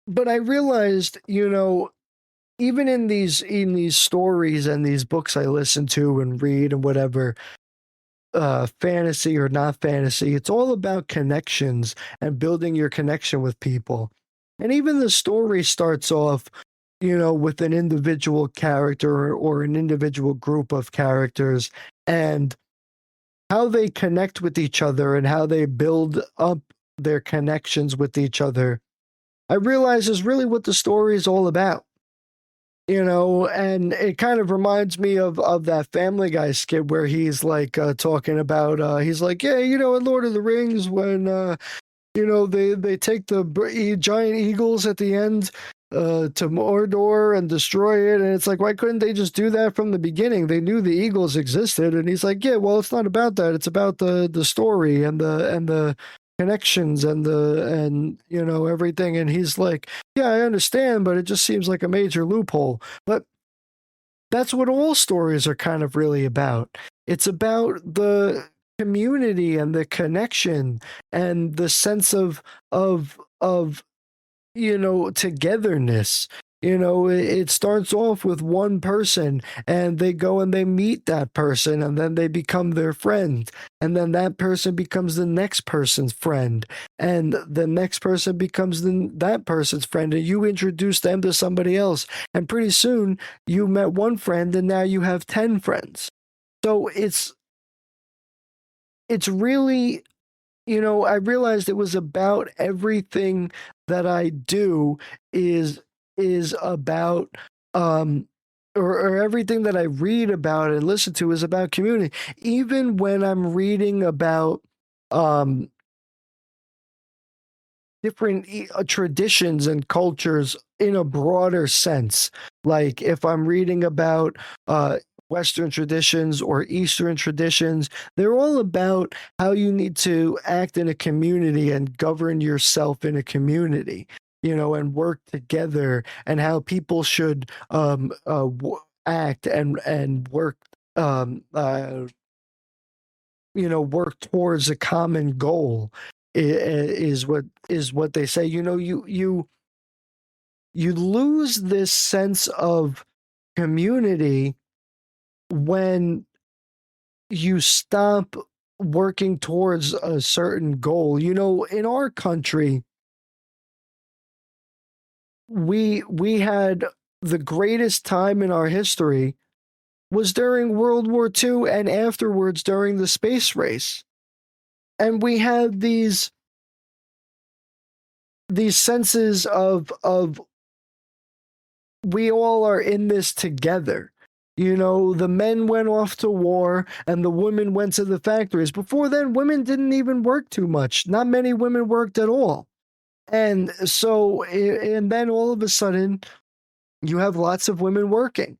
but I realized, even in these stories and these books I listen to and read and whatever, fantasy or not fantasy, it's all about connections and building your connection with people. And even the story starts off, with an individual character or an individual group of characters and how they connect with each other and how they build up their connections with each other. I realize is really what the story is all about. And it kind of reminds me of that Family Guy skit where he's like talking about he's like, yeah, in Lord of the Rings when they take the giant eagles at the end to Mordor and destroy it, and it's like, why couldn't they just do that from the beginning? They knew the eagles existed, and he's like, yeah, well, it's not about that. It's about the story and the connections and everything. And he's like, yeah, I understand, but it just seems like a major loophole. But that's what all stories are kind of really about. It's about the community and the connection and the sense of togetherness. It starts off with one person and they go and they meet that person and then they become their friend. And then that person becomes the next person's friend. And the next person becomes that person's friend. And you introduce them to somebody else. And pretty soon you met one friend and now you have 10 friends. So it's really, I realized it was about everything that I do is about or everything that I read about and listen to is about community. Even when I'm reading about um different traditions and cultures in a broader sense. Like if I'm reading about Western traditions or Eastern traditions, they're all about how you need to act in a community and govern yourself in a community, and work together, and how people should act and work um, uh, work towards a common goal is what they say. You lose this sense of community when you stop working towards a certain goal. In our country, we had the greatest time in our history was during World War II and afterwards during the space race. And we had these senses of we all are in this together. The men went off to war and the women went to the factories. Before then, women didn't even work too much. Not many women worked at all. And so, and then all of a sudden, you have lots of women working.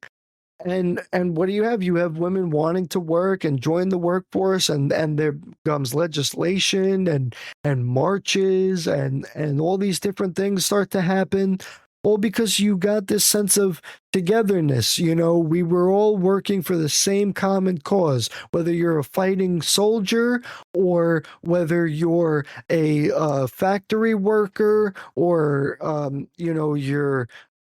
And what do you have? You have women wanting to work and join the workforce, and there comes legislation and marches and all these different things start to happen. All because you got this sense of togetherness. We were all working for the same common cause, whether you're a fighting soldier or whether you're a factory worker or you're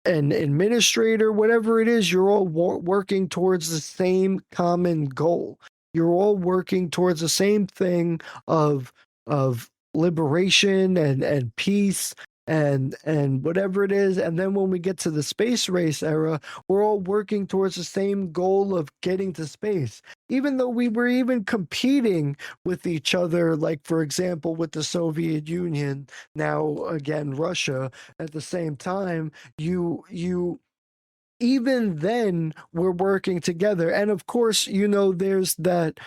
an administrator, whatever it is, you're all working towards the same common goal. You're all working towards the same thing of liberation and peace and whatever it is. And then when we get to the space race era, we're all working towards the same goal of getting to space. Even though we were even competing with each other, like for example with the Soviet Union, now again Russia, at the same time, you even then we're working together. And of course, there's that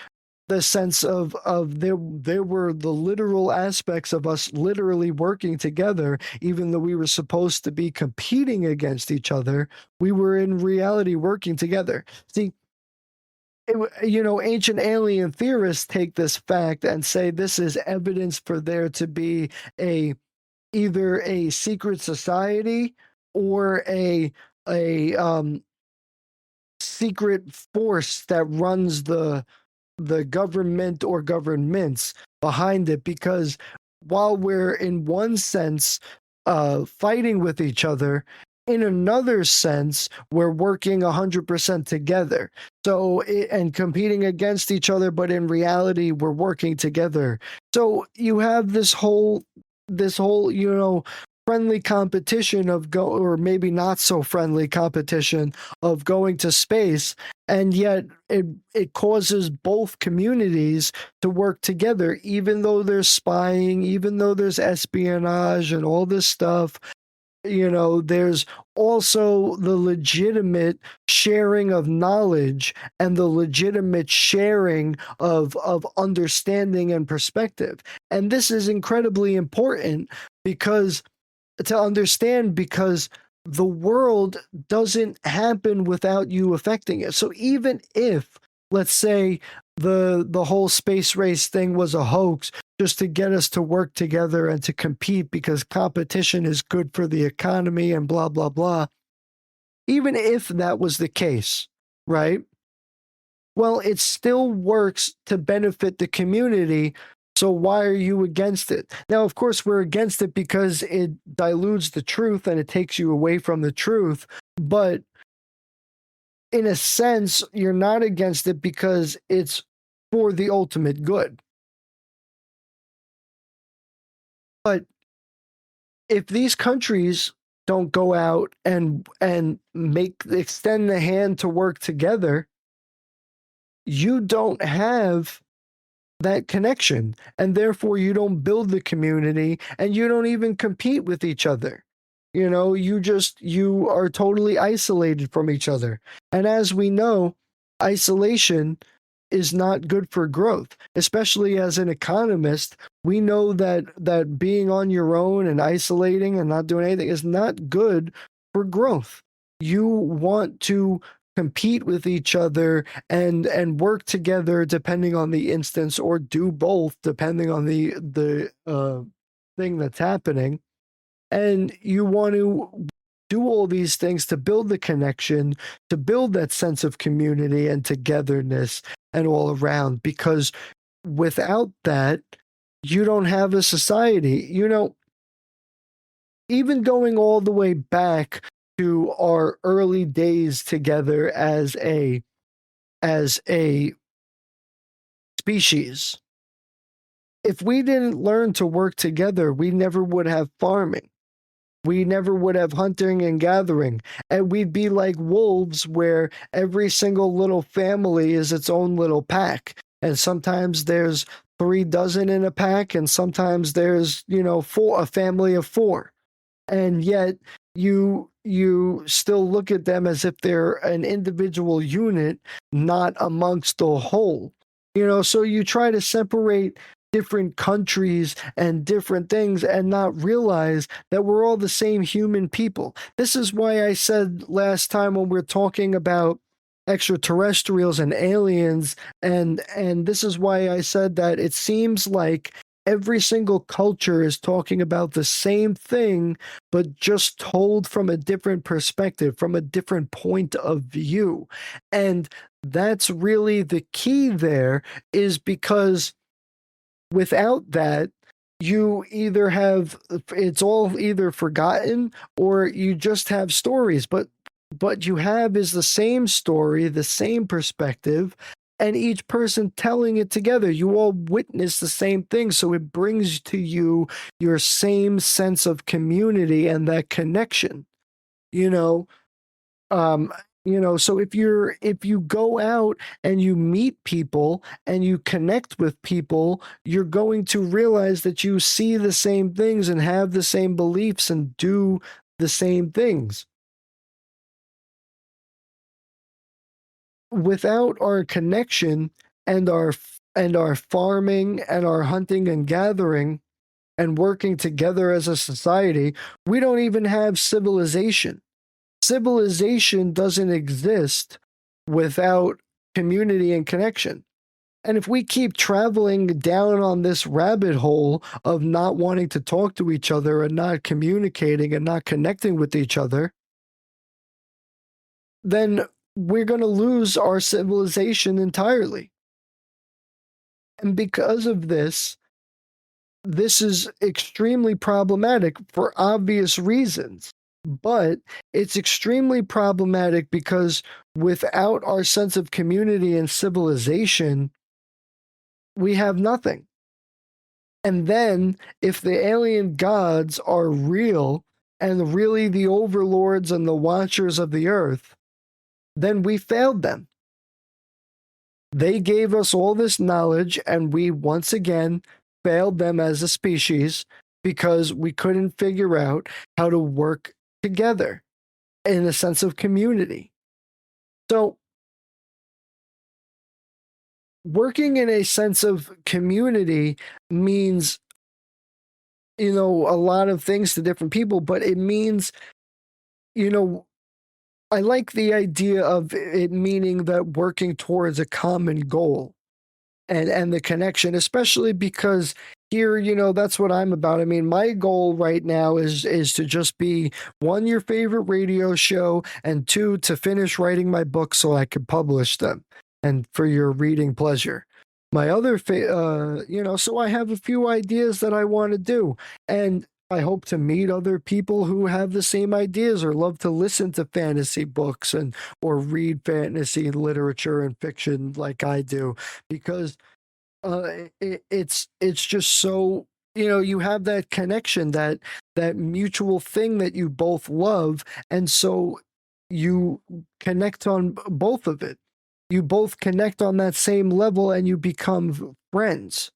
the sense of there were the literal aspects of us literally working together, even though we were supposed to be competing against each other. We were in reality working together. See, ancient alien theorists take this fact and say this is evidence for there to be a either a secret society or a secret force that runs the government or governments behind it, because while we're in one sense fighting with each other, in another sense we're working 100% together. And competing against each other, but in reality we're working together. So you have this whole friendly competition or maybe not so friendly competition of going to space, and yet it causes both communities to work together, even though there's spying, even though there's espionage and all this stuff. There's also the legitimate sharing of knowledge and the legitimate sharing of understanding and perspective. And this is incredibly important because to understand, because the world doesn't happen without you affecting it. So even if, let's say, the whole space race thing was a hoax just to get us to work together and to compete because competition is good for the economy and blah blah blah, even if that was the case, right? Well, it still works to benefit the community. So why are you against it? Now, of course, we're against it because it dilutes the truth and it takes you away from the truth. But in a sense, you're not against it because it's for the ultimate good. But if these countries don't go out and extend the hand to work together, you don't have that connection, and therefore you don't build the community and you don't even compete with each other. You are totally isolated from each other. And as we know, isolation is not good for growth. Especially as an economist, we know that being on your own and isolating and not doing anything is not good for growth. You want to compete with each other and work together depending on the instance, or do both depending on the thing that's happening. And you want to do all these things to build the connection, to build that sense of community and togetherness and all around, because without that you don't have a society. Even going all the way back to our early days together as a species, if we didn't learn to work together, we never would have farming. We never would have hunting and gathering. And we'd be like wolves, where every single little family is its own little pack. And sometimes there's 3 dozen in a pack, and sometimes there's, a family of 4. And yet you still look at them as if they're an individual unit, not amongst the whole. So you try to separate different countries and different things and not realize that we're all the same human people. This is why I said last time when we were talking about extraterrestrials and aliens, and this is why I said that it seems like every single culture is talking about the same thing, but just told from a different perspective, from a different point of view. And that's really the key there, is because without that, you either have, it's all either forgotten or you just have stories, but you have is the same story, the same perspective, and each person telling it together. You all witness the same thing, so it brings to you your same sense of community and that connection. You know, um, so if you go out and you meet people and you connect with people, you're going to realize that you see the same things and have the same beliefs and do the same things. without our connection and our farming and our hunting and gathering and working together as a society, we don't even have civilization. Civilization doesn't exist without community and connection. And if we keep traveling down on this rabbit hole of not wanting to talk to each other and not communicating and not connecting with each other, then we're going to lose our civilization entirely. And because of this, this is extremely problematic for obvious reasons. But it's extremely problematic because without our sense of community and civilization, we have nothing. And then, if the alien gods are real and really the overlords and the watchers of the earth, then we failed them. They gave us all this knowledge, and we once again failed them as a species because we couldn't figure out how to work together in a sense of community. So, working in a sense of community means, a lot of things to different people, but it means, you know, I like the idea of it meaning that working towards a common goal and the connection, especially because here, that's what I'm about. I mean, my goal right now is to just be one, your favorite radio show, and two, to finish writing my books so I can publish them and for your reading pleasure. My other, so I have a few ideas that I want to do, and I hope to meet other people who have the same ideas or love to listen to fantasy books and or read fantasy literature and fiction like I do, because it's just so, you have that connection, that mutual thing that you both love, and so you connect on both of it. You both connect on that same level and you become friends.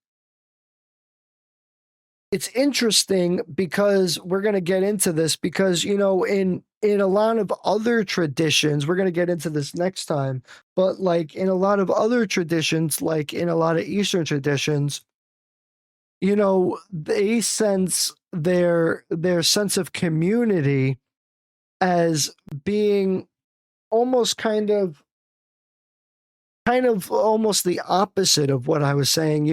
It's interesting because we're going to get into this because, in a lot of other traditions, we're going to get into this next time, but like in a lot of other traditions, like in a lot of Eastern traditions, they sense their sense of community as being almost kind of almost the opposite of what I was saying.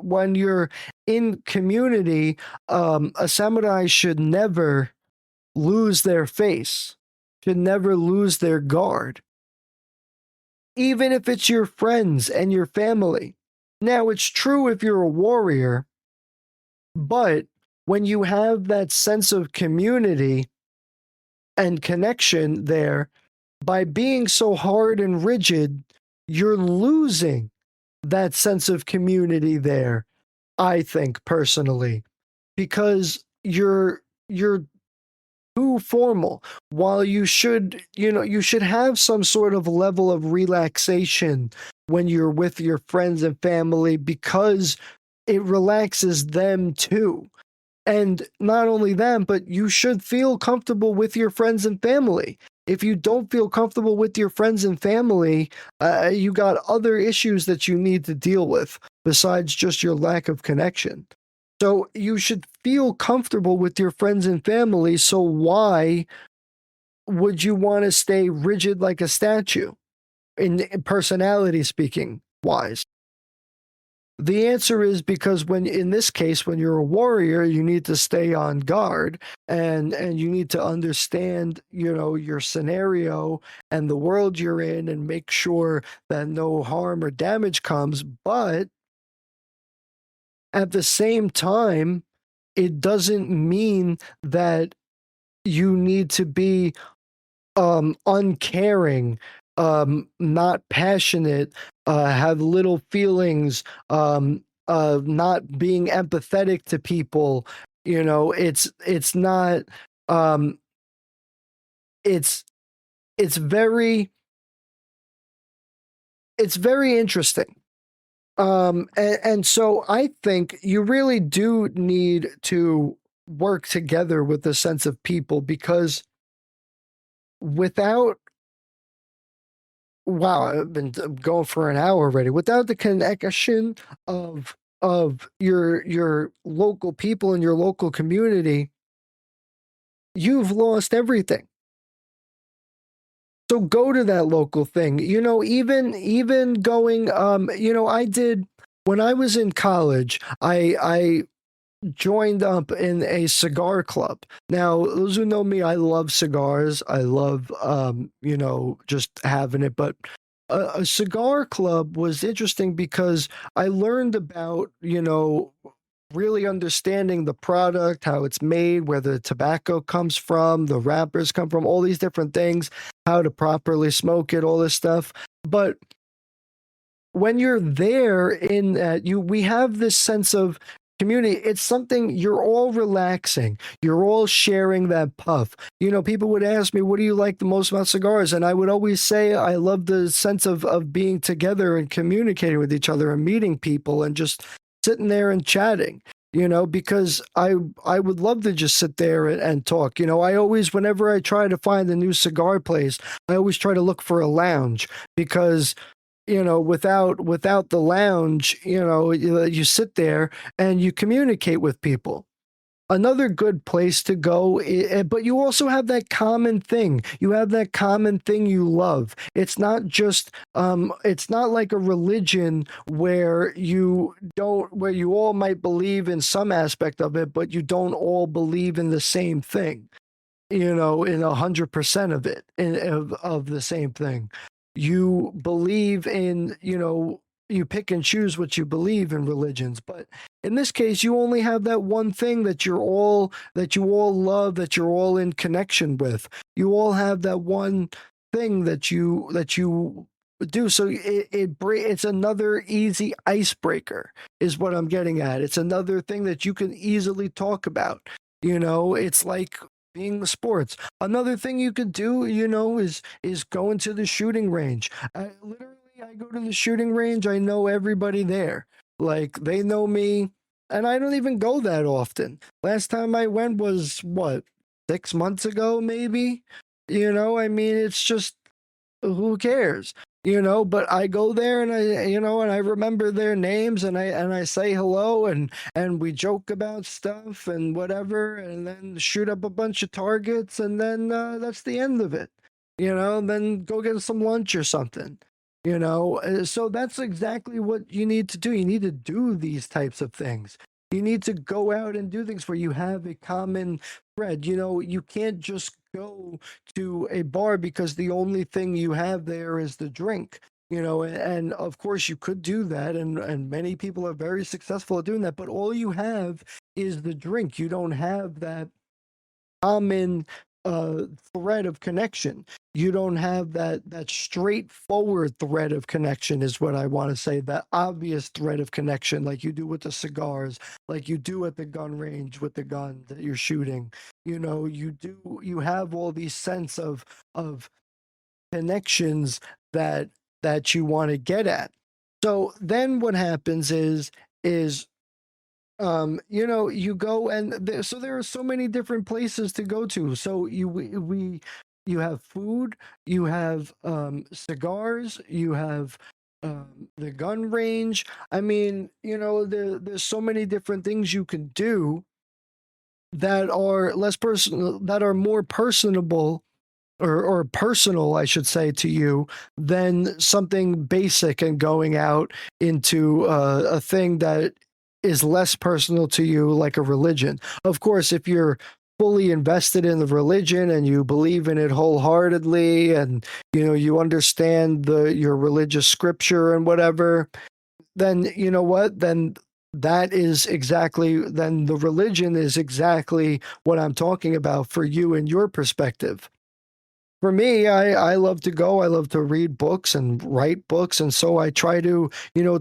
When you're in community, a samurai should never lose their face, should never lose their guard, even if it's your friends and your family. Now, it's true if you're a warrior, but when you have that sense of community and connection there, by being so hard and rigid, you're losing that sense of community there, I think personally, because you're too formal. While you should have some sort of level of relaxation when you're with your friends and family because it relaxes them too. And not only that, but you should feel comfortable with your friends and family. If you don't feel comfortable with your friends and family, you got other issues that you need to deal with besides just your lack of connection. So you should feel comfortable with your friends and family. So why would you want to stay rigid like a statue in personality speaking wise? The answer is because in this case, when you're a warrior, you need to stay on guard and you need to understand, your scenario and the world you're in and make sure that no harm or damage comes. But at the same time, it doesn't mean that you need to be uncaring, not passionate, have little feelings, not being empathetic to people. It's not. It's it's very it's very interesting. And so I think you really do need to work together with a sense of people because without Wow, I've been going for an hour already. Without the connection of your local people and your local community, you've lost everything. So go to that local thing. Even going I did when I was in college, I joined up in a cigar club. Now, those who know me, I love cigars. I love just having it, but a cigar club was interesting because I learned about, really understanding the product, how it's made, where the tobacco comes from, the wrappers come from, all these different things, how to properly smoke it, all this stuff. But when you're there in that, we have this sense of community. It's something you're all relaxing. You're all sharing that puff. People would ask me, what do you like the most about cigars? And I would always say, I love the sense of being together and communicating with each other and meeting people and just sitting there and chatting. Because I would love to just sit there and talk. I always, whenever I try to find a new cigar place, I always try to look for a lounge because without the lounge, you sit there and you communicate with people. Another good place to go, but you also have that common thing. You have that common thing you love. It's not like a religion where where you all might believe in some aspect of it, but you don't all believe in the same thing, in 100% of it, of the same thing. You believe in, you pick and choose what you believe in religions, but in this case, you only have that one thing that you all love, that you're all in connection with. You all have that one thing that you do. So it's another easy icebreaker, is what I'm getting at. It's another thing that you can easily talk about. It's like being the sports. Another thing you could do, is go into the shooting range. I go to the shooting range. I know everybody there. Like, they know me, and I don't even go that often. Last time I went was what, 6 months ago, maybe. I mean, it's just, who cares? But I go there and I remember their names, and I say hello, and we joke about stuff and whatever, and then shoot up a bunch of targets, and then that's the end of it. Then go get some lunch or something. So that's exactly what you need to do. You need to do these types of things. You need to go out and do things where you have a common thread. You can't just go to a bar because the only thing you have there is the drink. And of course you could do that, and many people are very successful at doing that, but all you have is the drink. You don't have that common thread of connection. You don't have that straightforward thread of connection, is what I want to say. That obvious thread of connection, like you do with the cigars, like you do at the gun range with the gun that you're shooting. You have all these sense of connections that you want to get at. So then what happens is you go, and so there are so many different places to go to. So you have food, you have cigars, you have the gun range. I mean, there's so many different things you can do that are less personal, that are more personable, or personal, I should say, to you, than something basic and going out into a thing that is less personal to you, like a religion. Of course, if you're fully invested in the religion and you believe in it wholeheartedly, and you understand your religious scripture and whatever, then you know what? Then the religion is exactly what I'm talking about for you and your perspective. For me, I love to go. I love to read books and write books. And so I try to,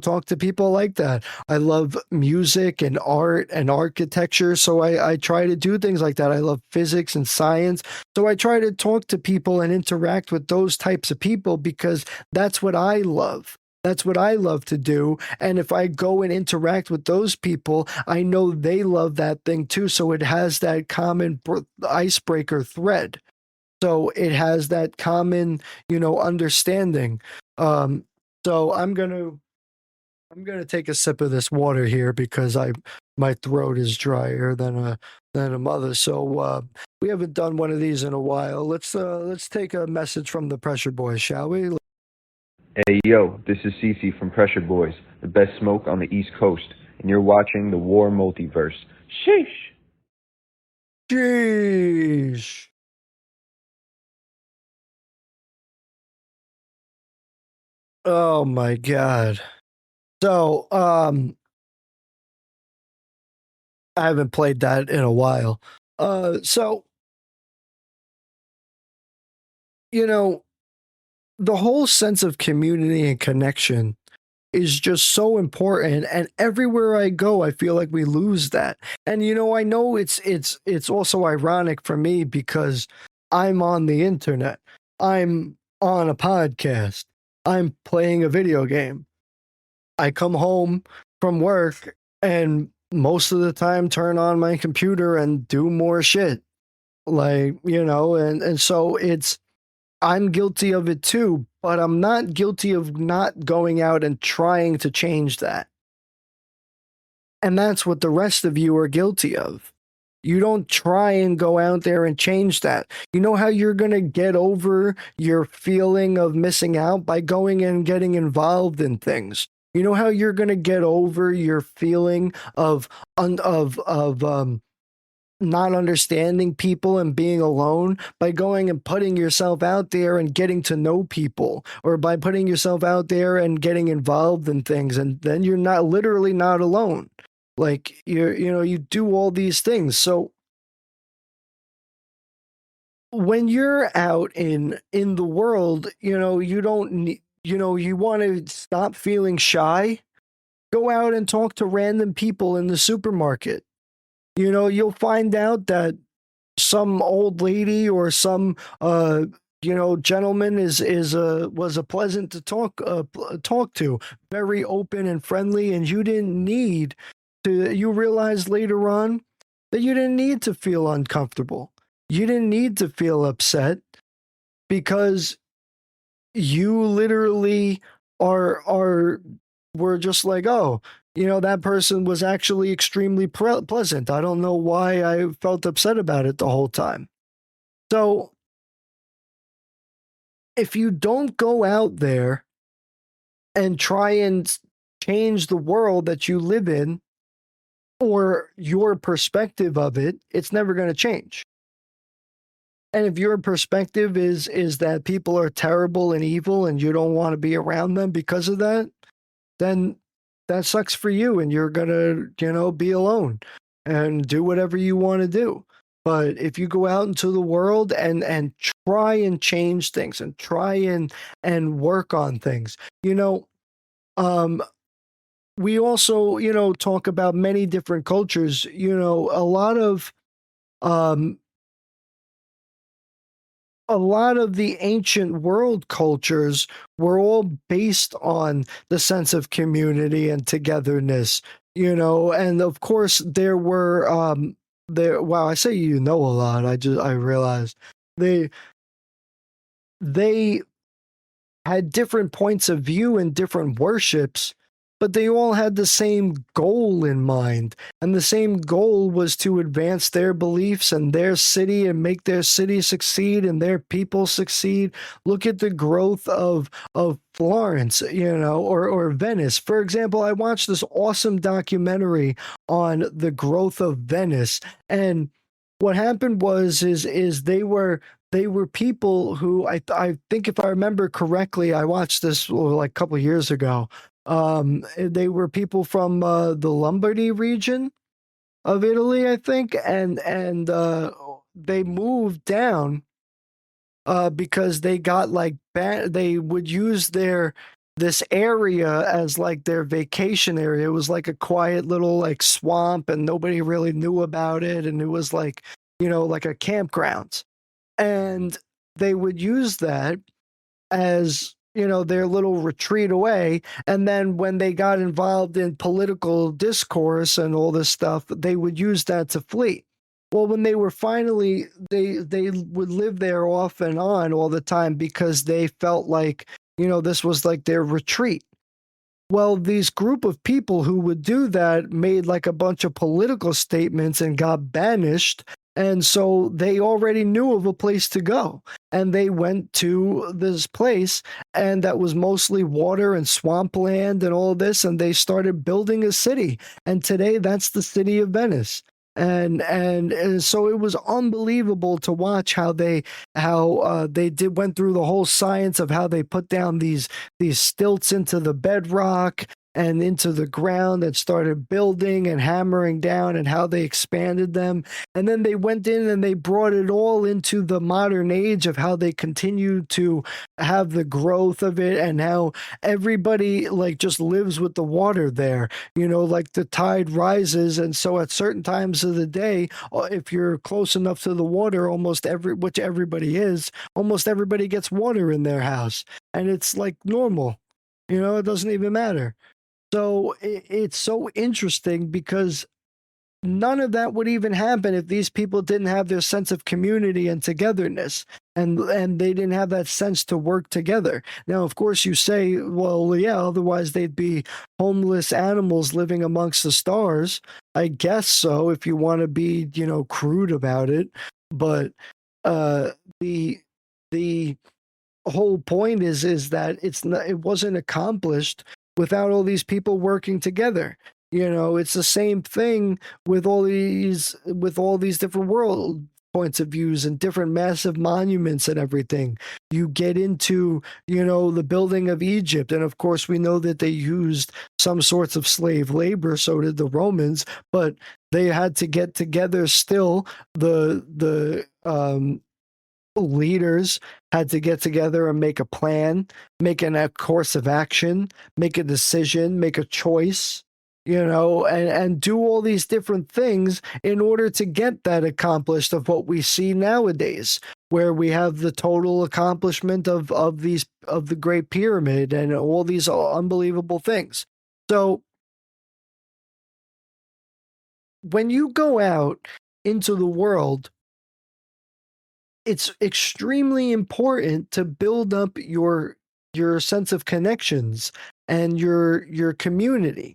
talk to people like that. I love music and art and architecture. So I try to do things like that. I love physics and science. So I try to talk to people and interact with those types of people because that's what I love. That's what I love to do. And if I go and interact with those people, I know they love that thing too. So it has that common icebreaker thread. So it has that common, understanding. Um, so I'm gonna take a sip of this water here because my throat is drier than a mother. So we haven't done one of these in a while. Let's take a message from the Pressure Boys, shall we? Hey yo, this is Cece from Pressure Boys, the best smoke on the East Coast, and you're watching the WARR Multiverse. Sheesh! Sheesh. Oh my god. So I haven't played that in a while. So you know the whole sense of community and connection is just so important, and everywhere I go I feel like we lose that. And I know it's also ironic for me because I'm on the internet, I'm on a podcast, I'm playing a video game, I come home from work and most of the time turn on my computer and do more shit, like, and so it's I'm guilty of it too, but I'm not guilty of not going out and trying to change that. And that's what the rest of you are guilty of. You don't try and go out there and change that. You know how you're going to get over your feeling of missing out? By going and getting involved in things. You know how you're going to get over your feeling of not understanding people and being alone? By going and putting yourself out there and getting to know people, or by putting yourself out there and getting involved in things, and then you're not literally not alone. Like, you do all these things. So when you're out in the world, you don't need, you want to stop feeling shy, go out and talk to random people in the supermarket. You'll find out that some old lady or some gentleman was a pleasant to talk to, very open and friendly, and you realize later on that you didn't need to feel uncomfortable, you didn't need to feel upset, because you literally were just like, oh, that person was actually extremely pleasant. I don't know why I felt upset about it the whole time. So if you don't go out there and try and change the world that you live in, or your perspective of it, it's never going to change. And if your perspective is that people are terrible and evil and you don't want to be around them because of that, then that sucks for you, and you're gonna, be alone and do whatever you want to do. But if you go out into the world and try and change things and try and work on things, um, we also, talk about many different cultures. Um, a lot of the ancient world cultures were all based on the sense of community and togetherness, and of course wow, I say a lot. I realized they they had different points of view and different worships, but they all had the same goal in mind. And the same goal was to advance their beliefs and their city and make their city succeed and their people succeed. Look at the growth of Florence, or Venice. For example, I watched this awesome documentary on the growth of Venice, and what happened is they were people who I think, if I remember correctly, I watched this like a couple of years ago. They were people from the Lombardy region of Italy, I think, and they moved down because they got like they would use this area as like their vacation area. It was like a quiet little like swamp, and nobody really knew about it, and it was like, like a campground. And they would use that as, their little retreat away. And then when they got involved in political discourse and all this stuff, they would use that to flee. Well, when they were finally, they would live there off and on all the time because they felt like, this was like their retreat. Well, these group of people who would do that made like a bunch of political statements and got banished. And so they already knew of a place to go. And they went to this place, and that was mostly water and swampland and all this. And they started building a city. And today, that's the city of Venice. And so it was unbelievable to watch how they did went through the whole science of how they put down these stilts into the bedrock and into the ground and started building and hammering down, and how they expanded them. And then they went in and they brought it all into the modern age of how they continued to have the growth of it, and how everybody like just lives with the water there. Like the tide rises, and so at certain times of the day, if you're close enough to the water, which everybody is, almost everybody gets water in their house, and it's like normal. It doesn't even matter. So it's so interesting because none of that would even happen if these people didn't have their sense of community and togetherness, and they didn't have that sense to work together. Now, of course, you say, well, yeah, otherwise they'd be homeless animals living amongst the stars. I guess so, if you want to be, crude about it. But the the whole point is that it wasn't accomplished without all these people working together. It's the same thing with all these different world points of views and different massive monuments and everything. You get into, the building of Egypt, and of course we know that they used some sorts of slave labor, so did the Romans, but they had to get together still. The leaders had to get together and make a plan, make a course of action, make a decision, make a choice, and do all these different things in order to get that accomplished of what we see nowadays, where we have the total accomplishment of the Great Pyramid and all these unbelievable things. So when you go out into the world, it's extremely important to build up your sense of connections and your community.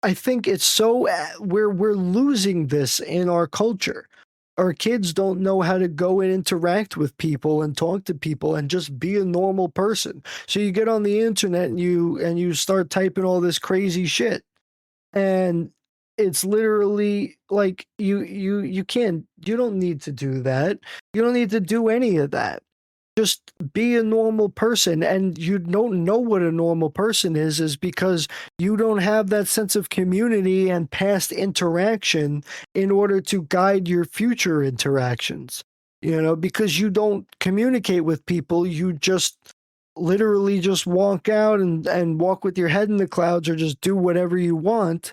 I think it's so we're losing this in our culture. Our kids don't know how to go and interact with people and talk to people and just be a normal person. So you get on the internet and you start typing all this crazy shit. And it's literally like you don't need to do that. You don't need to do any of that. Just be a normal person. And you don't know what a normal person is because you don't have that sense of community and past interaction in order to guide your future interactions. Because you don't communicate with people, you just literally just walk out and walk with your head in the clouds, or just do whatever you want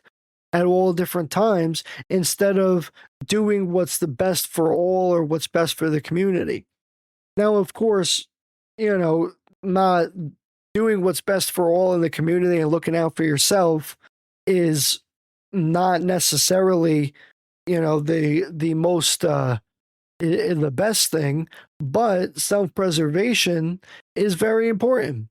at all different times, instead of doing what's the best for all or what's best for the community. Now, of course, not doing what's best for all in the community and looking out for yourself is not necessarily, the most the best thing, but self-preservation is very important.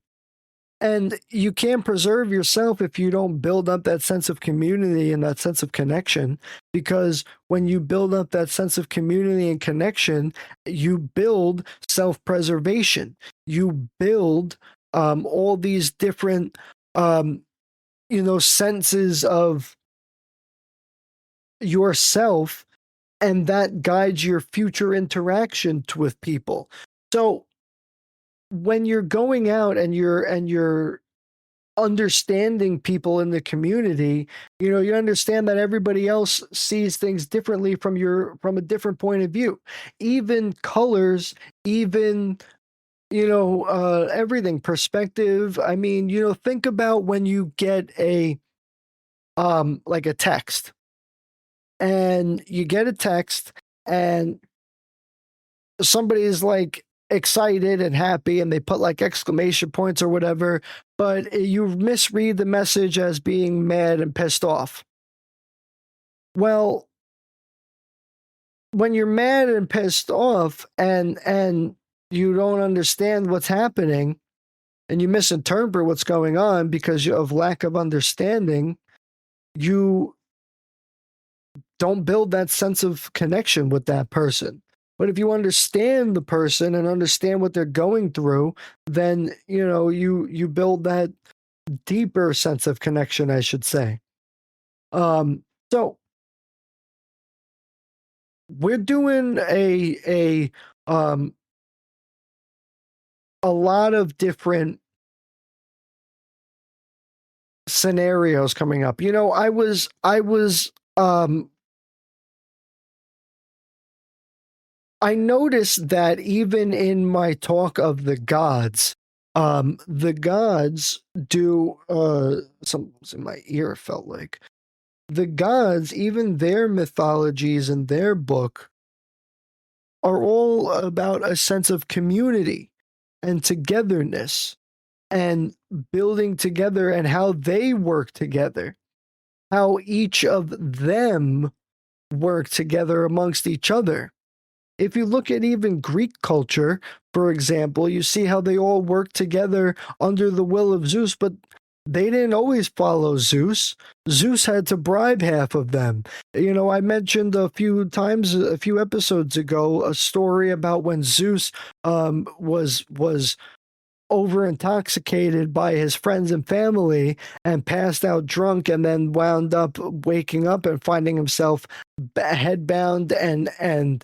And you can't preserve yourself if you don't build up that sense of community and that sense of connection. Because when you build up that sense of community and connection, you build self-preservation. You build all these different, senses of yourself, and that guides your future interaction with people. So when you're going out and you're understanding people in the community, you understand that everybody else sees things differently from a different point of view, even colors, even everything, perspective. I mean, think about when you get like a text, and you get a text and somebody's like excited and happy and they put like exclamation points or whatever, but you misread the message as being mad and pissed off. Well, when you're mad and pissed off and you don't understand what's happening and you misinterpret what's going on because of lack of understanding, you don't build that sense of connection with that person. But if you understand the person and understand what they're going through, then you build that deeper sense of connection, I should say. So we're doing a lot of different scenarios coming up. I noticed that even in my talk of the gods do something's in my ear, it felt like. The gods, even their mythologies and their book, are all about a sense of community and togetherness and building together and how they work together, how each of them work together amongst each other. If you look at even Greek culture, for example, you see how they all work together under the will of Zeus, but they didn't always follow Zeus. Zeus had to bribe half of them. I mentioned a few episodes ago, a story about when Zeus was over intoxicated by his friends and family and passed out drunk and then wound up waking up and finding himself headbound and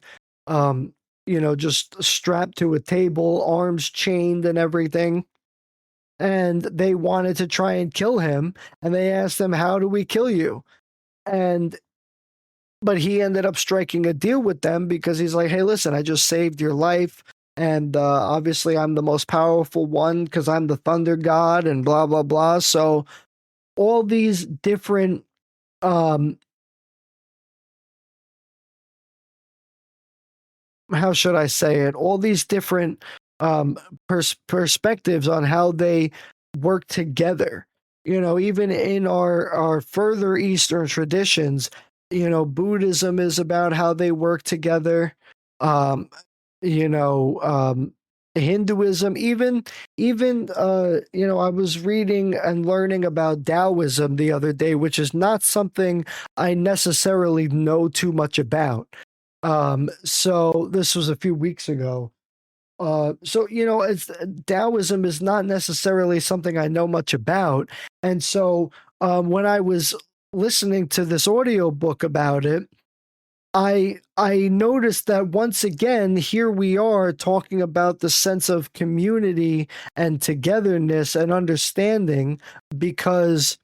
just strapped to a table, arms chained and everything. And they wanted to try and kill him, and they asked him, "How do we kill you?" But he ended up striking a deal with them because he's like, "Hey, listen, I just saved your life, and obviously I'm the most powerful one because I'm the thunder god and blah blah blah." So all these different how should I say it? All these different perspectives on how they work together. Even in our further Eastern traditions, Buddhism is about how they work together. Um, Hinduism, even I was reading and learning about Taoism the other day, which is not something I necessarily know too much about. So this was a few weeks ago. It's Taoism is not necessarily something I know much about, and so when I was listening to this audiobook about it, I noticed that once again here we are talking about the sense of community and togetherness and understanding because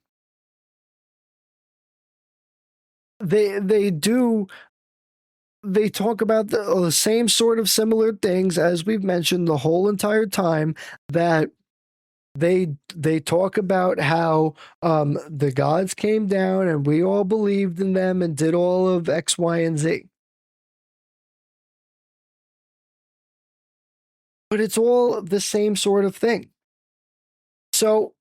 they talk about the same sort of similar things as we've mentioned the whole entire time, that they talk about how the gods came down and we all believed in them and did all of X, Y, and Z. But it's all the same sort of thing. So,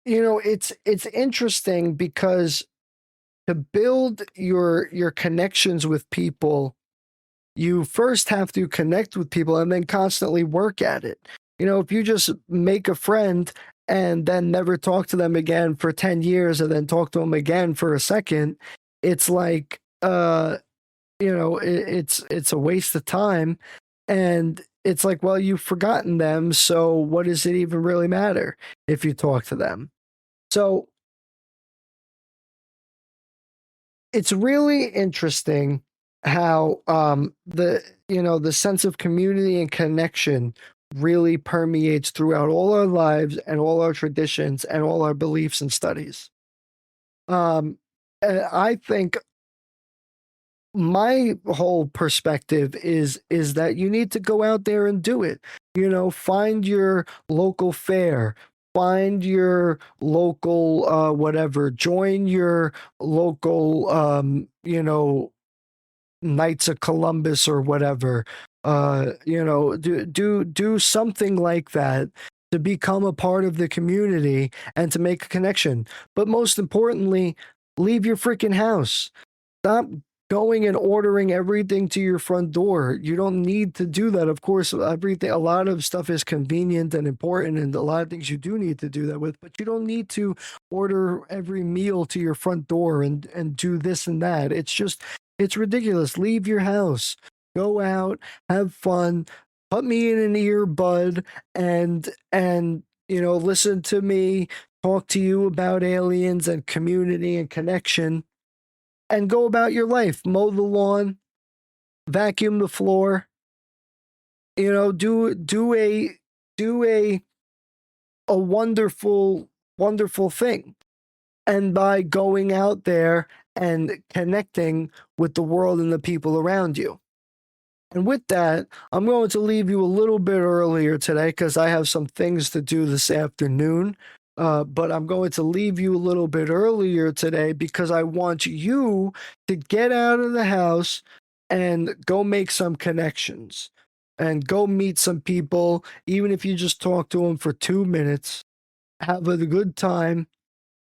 it's interesting because to build your connections with people, you first have to connect with people and then constantly work at it. If you just make a friend and then never talk to them again for 10 years and then talk to them again for a second, it's like it's a waste of time. And it's like, well, you've forgotten them, so what does it even really matter if you talk to them? So it's really interesting how the sense of community and connection really permeates throughout all our lives and all our traditions and all our beliefs and studies. And I think my whole perspective is that you need to go out there and do it. Find your local fair, find your local whatever, join your local Knights of Columbus or whatever. Do something like that to become a part of the community and to make a connection. But most importantly, leave your freaking house. Stop going and ordering everything to your front door. You don't need to do that. Of course, everything, a lot of stuff is convenient and important, and a lot of things you do need to do that with, but you don't need to order every meal to your front door and do this and that. It's ridiculous. Leave your house. Go out, have fun, put me in an earbud and listen to me talk to you about aliens and community and connection, and go about your life. Mow the lawn, vacuum the floor. Do a wonderful thing. And by going out there and connecting with the world and the people around you. And with that, I'm going to leave you a little bit earlier today because I have some things to do this afternoon. But I'm going to leave you a little bit earlier today because I want you to get out of the house and go make some connections and go meet some people, even if you just talk to them for 2 minutes. Have a good time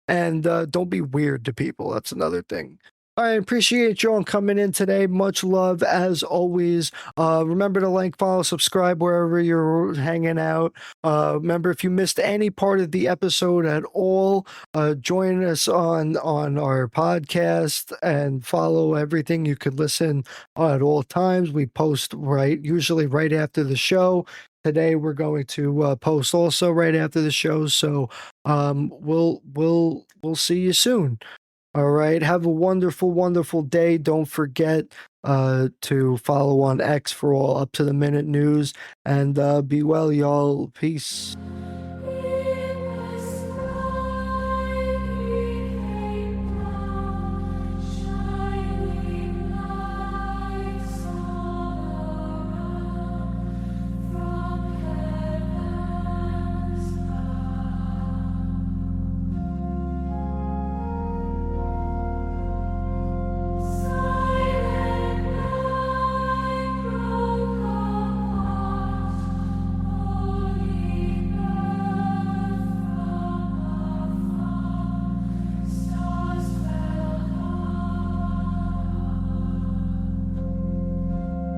and don't be weird to people. That's another thing. I appreciate y'all coming in today. Much love as always. Remember to like, follow, subscribe wherever you're hanging out. Remember, if you missed any part of the episode at all, join us on our podcast and follow everything. You could listen at all times. We post usually right after the show. Today we're going to post also right after the show. So we'll see you soon. All right. Have a wonderful day. Don't forget to follow on X for all up to the minute news. And be well, y'all. Peace.